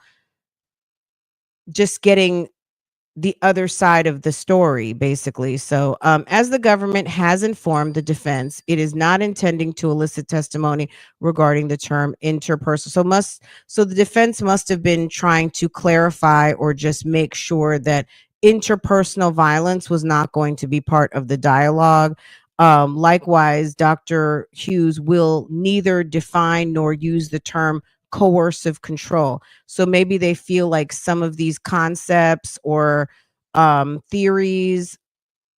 just getting the other side of the story, basically. So, as the government has informed the defense, it is not intending to elicit testimony regarding the term interpersonal. So the defense must have been trying to clarify or just make sure that interpersonal violence was not going to be part of the dialogue. Likewise, Dr. Hughes will neither define nor use the term coercive control. So maybe they feel like some of these concepts or theories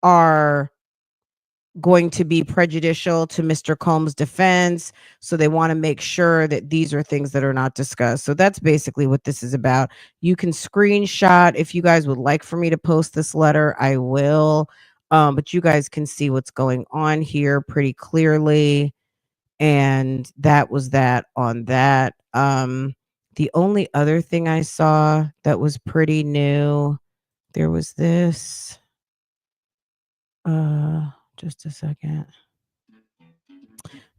are going to be prejudicial to Mr. Combs' defense. So they want to make sure that these are things that are not discussed. So that's basically what this is about. You can screenshot if you guys would like for me to post this letter, I will. But you guys can see what's going on here pretty clearly. And that was that on that. The only other thing I saw that was pretty new, there was this. Just a second.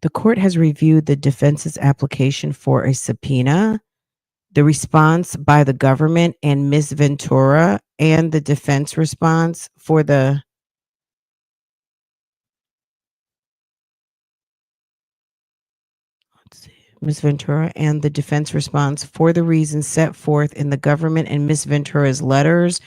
The court has reviewed the defense's application for a subpoena. The response by the government and Ms. Ventura, and the defense response for the Ms. Ventura and the defense response for the reasons set forth in the government and Ms. Ventura's letters.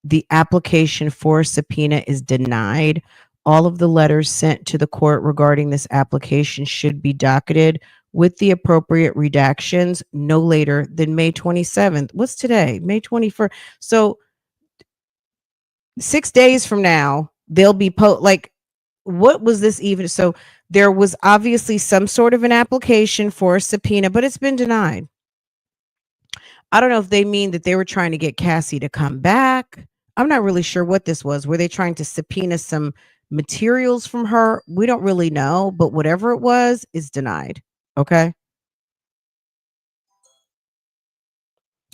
The application for subpoena is denied. All of the letters sent to the court regarding this application should be docketed with the appropriate redactions no later than May 27th. What's today? May 21st. So 6 days from now, they'll be like, what was this even? So there was obviously some sort of an application for a subpoena, but it's been denied. I don't know if they mean that they were trying to get Cassie to come back. I'm not really sure what this was. Were they trying to subpoena some materials from her? We don't really know, but whatever it was is denied. Okay.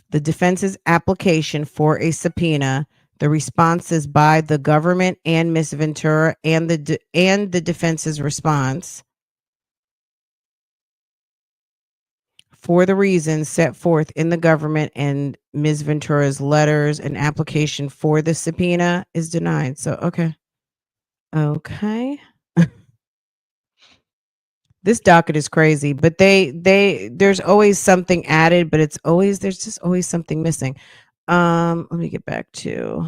The defense's application for a subpoena, the responses by the government and Miss Ventura, and the defense's response for the reasons set forth in the government and Ms. Ventura's letters, an application for the subpoena is denied. So, okay. Okay. This docket is crazy, but there's always something added, but there's just always something missing. Let me get back to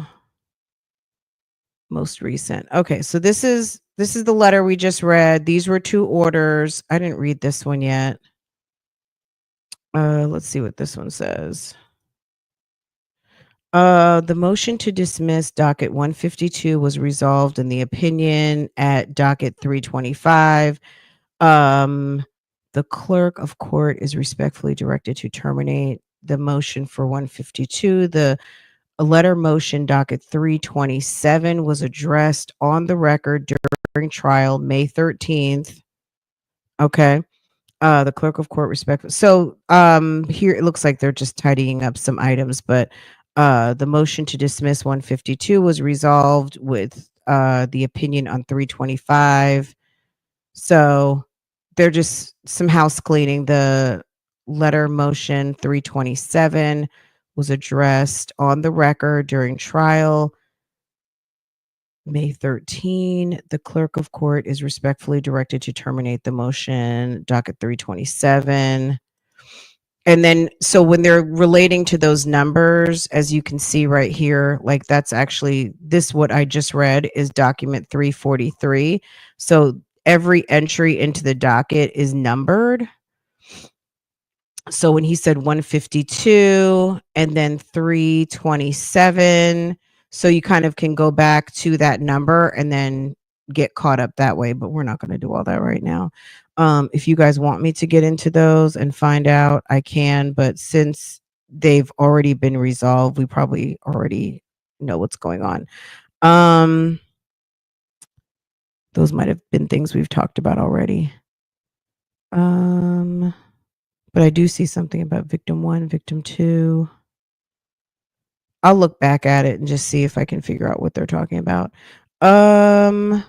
most recent. Okay, so this is the letter we just read. These were 2 orders. I didn't read this one yet. Let's see what this one says. The motion to dismiss docket 152 was resolved in the opinion at docket 325. The clerk of court is respectfully directed to terminate the motion for 152. The letter motion docket 327 was addressed on the record during trial May 13th. Okay. The clerk of court respect. So here it looks like they're just tidying up some items, but the motion to dismiss 152 was resolved with the opinion on 325. So they're just some house cleaning. The letter motion 327 was addressed on the record during trial May 13. The clerk of court is respectfully directed to terminate the motion, docket 327. And then, so when they're relating to those numbers, as you can see right here, like that's actually what I just read is document 343. So every entry into the docket is numbered. So when he said 152 and then 327, so you kind of can go back to that number and then get caught up that way, but we're not gonna do all that right now. If you guys want me to get into those and find out, I can, but since they've already been resolved, we probably already know what's going on. Um, those might have been things we've talked about already. Um, but I do see something about victim 1, victim 2. I'll look back at it and just see if I can figure out what they're talking about.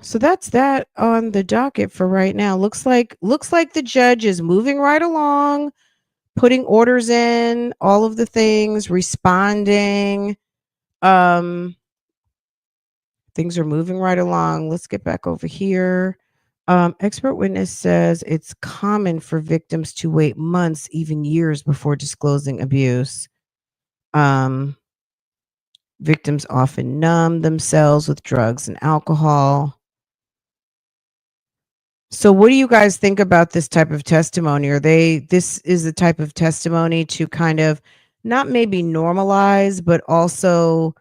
So that's that on the docket for right now. Looks like the judge is moving right along, putting orders in, all of the things, responding. Um, things are moving right along. Let's get back over here. Expert witness says it's common for victims to wait months, even years before disclosing abuse. Um, Victims often numb themselves with drugs and alcohol. So what do you guys think about this type of testimony? This is the type of testimony to kind of not maybe normalize, but also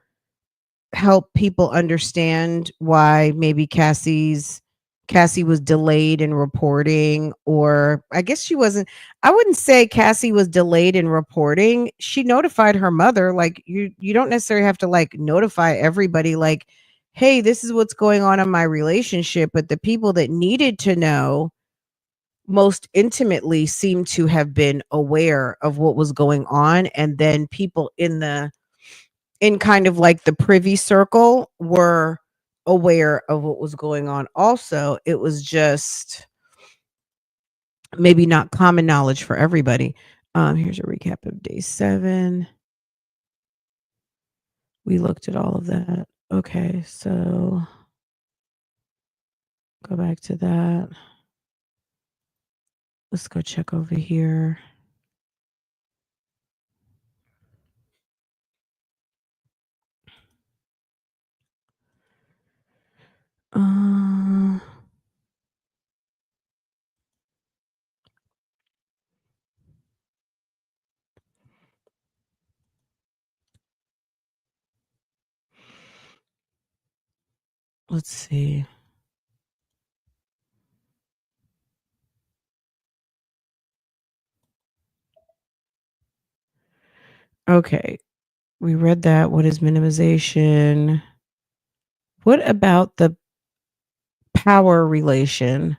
help people understand why maybe Cassie was delayed in reporting, or I guess she wasn't. I wouldn't say Cassie was delayed in reporting. She notified her mother. Like, you don't necessarily have to like notify everybody like, hey, this is what's going on in my relationship, but the people that needed to know most intimately seemed to have been aware of what was going on, and then people in kind of like the privy circle were aware of what was going on also. It was just maybe not common knowledge for everybody. Here's a recap of day 7. We looked at all of that. Okay, so go back to that. Let's go check over here. Uh, let's see. Okay, we read that. What is minimization? What about the power relation?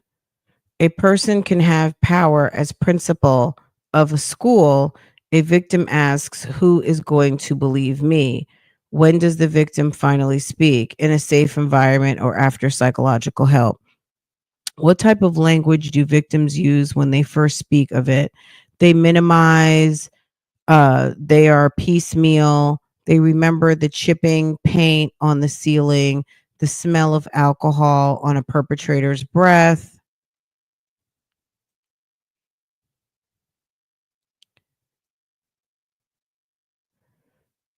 A person can have power as principal of a school. A victim asks, who is going to believe me? When does the victim finally speak? In a safe environment or after psychological help? What type of language do victims use when they first speak of it? They minimize, they are piecemeal, they remember the chipping paint on the ceiling, the smell of alcohol on a perpetrator's breath.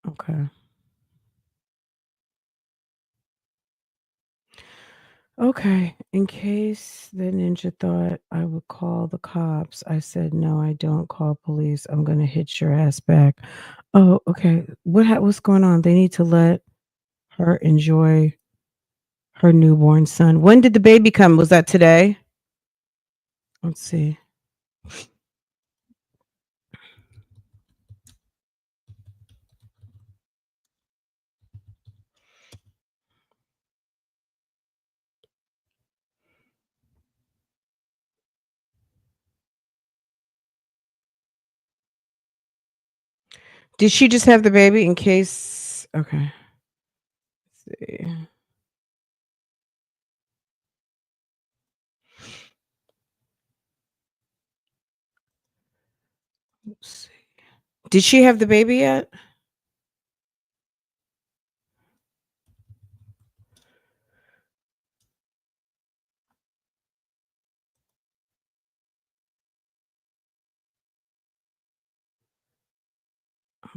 Okay. Okay. In case the ninja thought I would call the cops, I said, no, I don't call police. I'm going to hit your ass back. Oh, okay. What's going on? They need to let her enjoy her newborn son. When did the baby come? Was that today? Let's see. Did she just have the baby in case? Okay. Let's see. Let's see. Did she have the baby yet?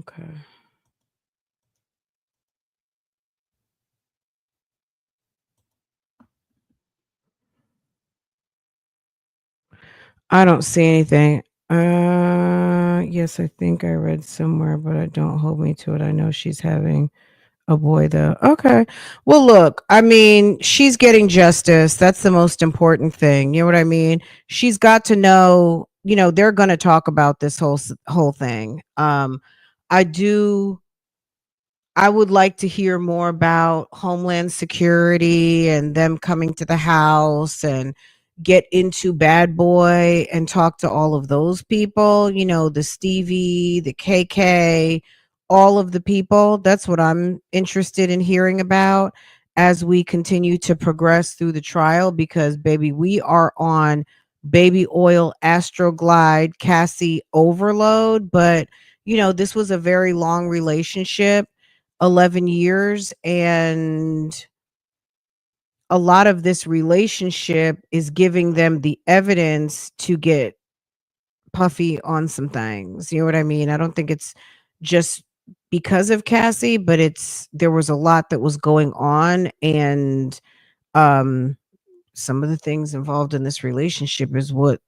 Okay. I don't see anything. Yes, I think I read somewhere, but I don't hold me to it. I know she's having A boy, though. Okay. Well, look, I mean, she's getting justice. That's the most important thing. You know what I mean? She's got to know, they're going to talk about this whole thing. I do I would like to hear more about Homeland Security and them coming to the house and get into Bad Boy and talk to all of those people, the Stevie, the KK, all of the people. That's what I'm interested in hearing about as we continue to progress through the trial because, baby, we are on baby oil, Astroglide, Cassie overload. But, this was a very long relationship, 11 years, and a lot of this relationship is giving them the evidence to get puffy on some things. You know what I mean? I don't think it's just because of Cassie, but there was a lot that was going on, and um some of the things involved in this relationship is what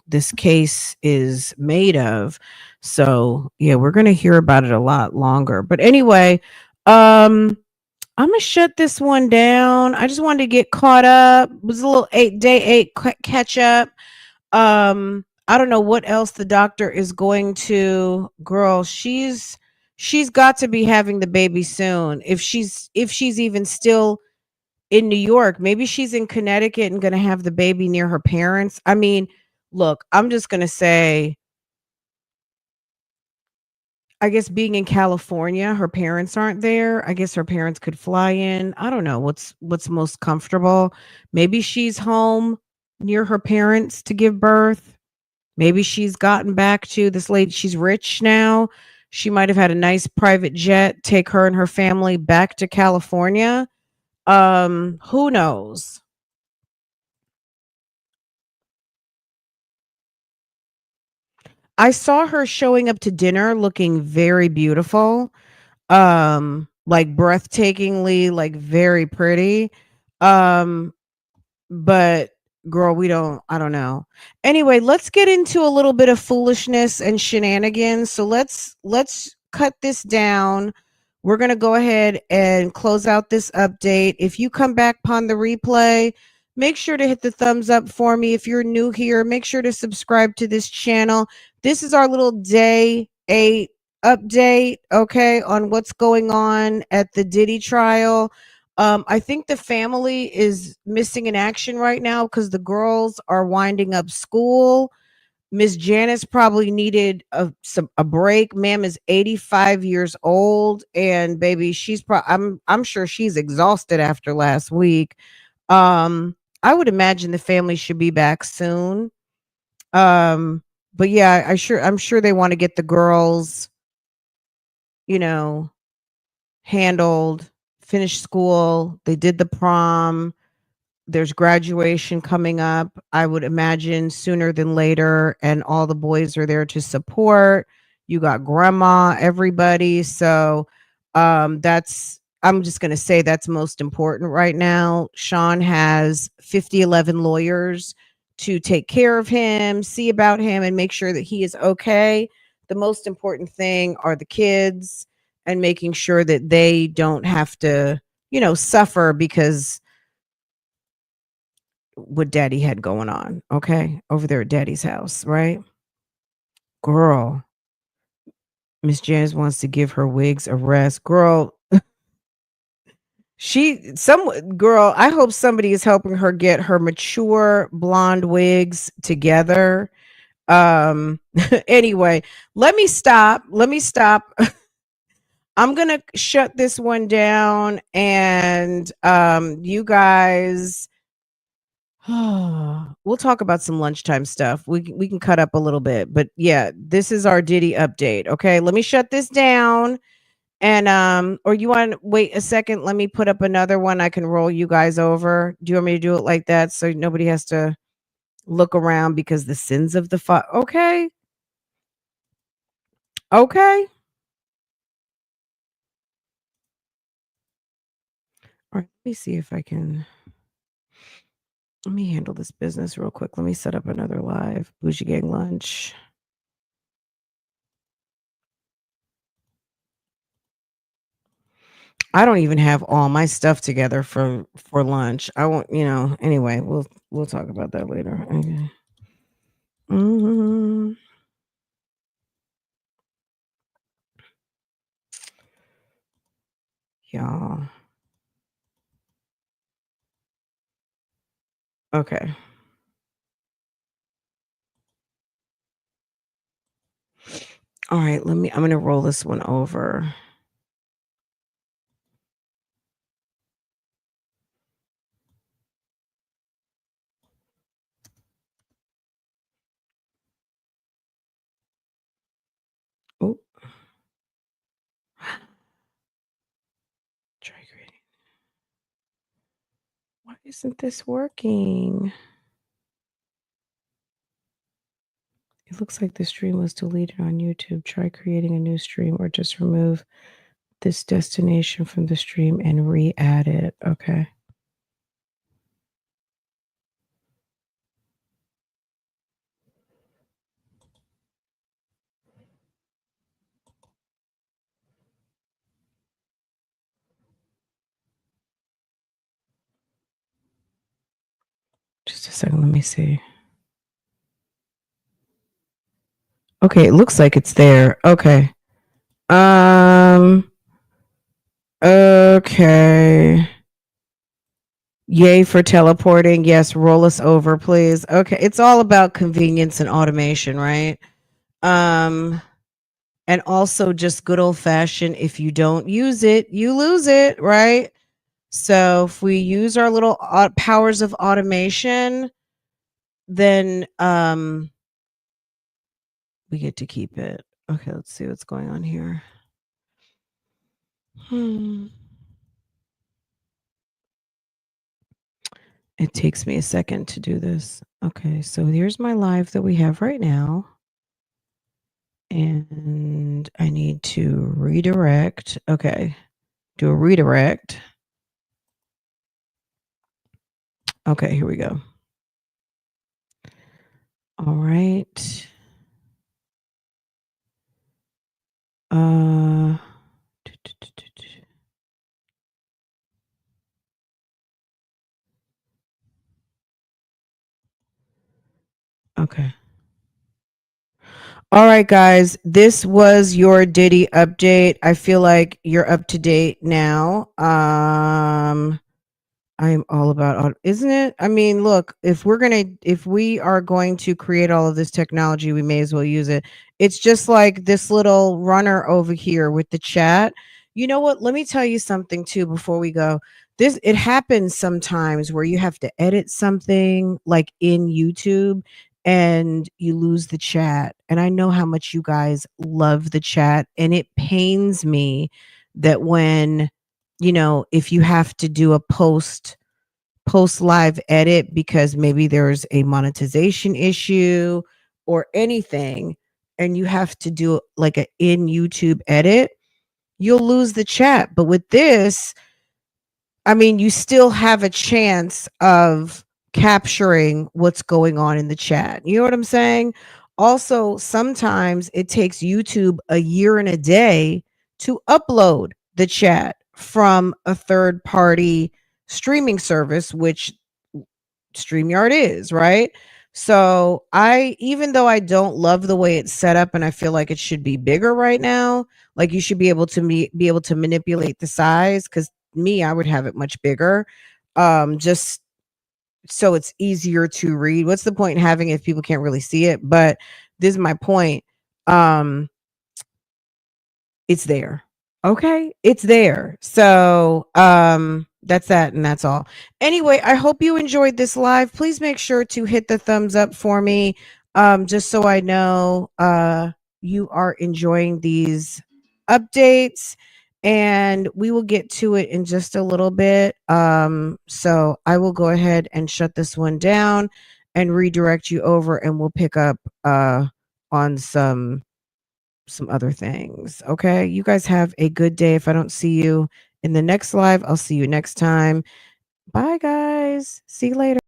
this case is made of. So yeah, we're gonna hear about it a lot longer. But anyway, I'm gonna shut this one down. I just wanted to get caught up. It was a little day eight catch up. I don't know what else the doctor is going to. Girl, she's got to be having the baby soon. If she's even still in New York, maybe she's in Connecticut and gonna have the baby near her parents. I mean, look, I'm just gonna say, I guess being in California, her parents aren't there. I guess her parents could fly in. I don't know what's most comfortable. Maybe she's home near her parents to give birth. Maybe she's gotten back to this lady. She's rich now. She might have had a nice private jet take her and her family back to California. Who knows? I saw her showing up to dinner looking very beautiful. Like breathtakingly, like very pretty. Um but girl, I don't know. Anyway, let's get into a little bit of foolishness and shenanigans. So let's cut this down. We're going to go ahead and close out this update. If you come back upon the replay, make sure to hit the thumbs up for me. If you're new here, make sure to subscribe to this channel. This is our little day 8 update, okay, on what's going on at the Diddy trial. I think the family is missing in action right now because the girls are winding up school. Miss Janice probably needed a break. Ma'am is 85 years old, and baby, I'm sure she's exhausted after last week. I would imagine the family should be back soon. But yeah, I'm sure they want to get the girls, you know, handled, finish school. They did the prom. There's graduation coming up, I would imagine sooner than later, and all the boys are there to support. You got grandma, everybody. So that's I'm just going to say that's most important right now. Sean has 5011 lawyers to take care of him, see about him, and make sure that he is okay. The most important thing are the kids and making sure that they don't have to, suffer because what daddy had going on, okay, over there at daddy's house, right? Girl, Miss Janice wants to give her wigs a rest. Girl, girl, I hope somebody is helping her get her mature blonde wigs together. Anyway, let me stop. I'm gonna shut this one down, and you guys, we'll talk about some lunchtime stuff. We can cut up a little bit, but yeah, this is our Diddy update. Okay, let me shut this down, and or you want to wait a second? Let me put up another one. I can roll you guys over. Do you want me to do it like that so nobody has to look around because the sins of the Okay, okay. All right. Let me see if I can. Let me handle this business real quick. Let me set up another live bougie gang lunch. I don't even have all my stuff together for lunch. I won't, anyway, we'll talk about that later. Okay. Mhm. Y'all. Okay. All right, I'm gonna roll this one over. Oh, try creating. Why isn't this working? It looks like the stream was deleted on YouTube. Try creating a new stream or just remove this destination from the stream and re-add it. Okay. Just a second, let me see. Okay, it looks like it's there. Okay. Okay. Yay for teleporting. Yes, roll us over, please. Okay, it's all about convenience and automation, right? Um and also just good old fashioned, if you don't use it, you lose it, right? So if we use our little powers of automation, then we get to keep it. Okay, let's see what's going on here. It takes me a second to do this. Okay, so here's my live that we have right now. And I need to redirect. Okay, do a redirect. Okay, here we go. All right. Okay. All right, guys, this was your Diddy update. I feel like you're up to date now. I am all about, isn't it? I mean, look, if we are going to create all of this technology, we may as well use it. It's just like this little runner over here with the chat. You know what? Let me tell you something too before we go. It happens sometimes where you have to edit something like in YouTube and you lose the chat. And I know how much you guys love the chat, and it pains me that when if you have to do a post live edit because maybe there's a monetization issue or anything, and you have to do like a in YouTube edit, you'll lose the chat. But with this, I mean, you still have a chance of capturing what's going on in the chat. You know what I'm saying? Also, sometimes it takes YouTube a year and a day to upload the chat from a third party streaming service, which StreamYard is, right? So even though I don't love the way it's set up and I feel like it should be bigger right now, like you should be able to be able to manipulate the size, because I would have it much bigger. Just so it's easier to read. What's the point in having it if people can't really see it? But this is my point. It's there. Okay, it's there. So, that's that and that's all. Anyway, I hope you enjoyed this live. Please make sure to hit the thumbs up for me, just so I know you are enjoying these updates, and we will get to it in just a little bit. So I will go ahead and shut this one down and redirect you over, and we'll pick up on some other things. Okay. You guys have a good day. If I don't see you in the next live, I'll see you next time. Bye, guys. See you later.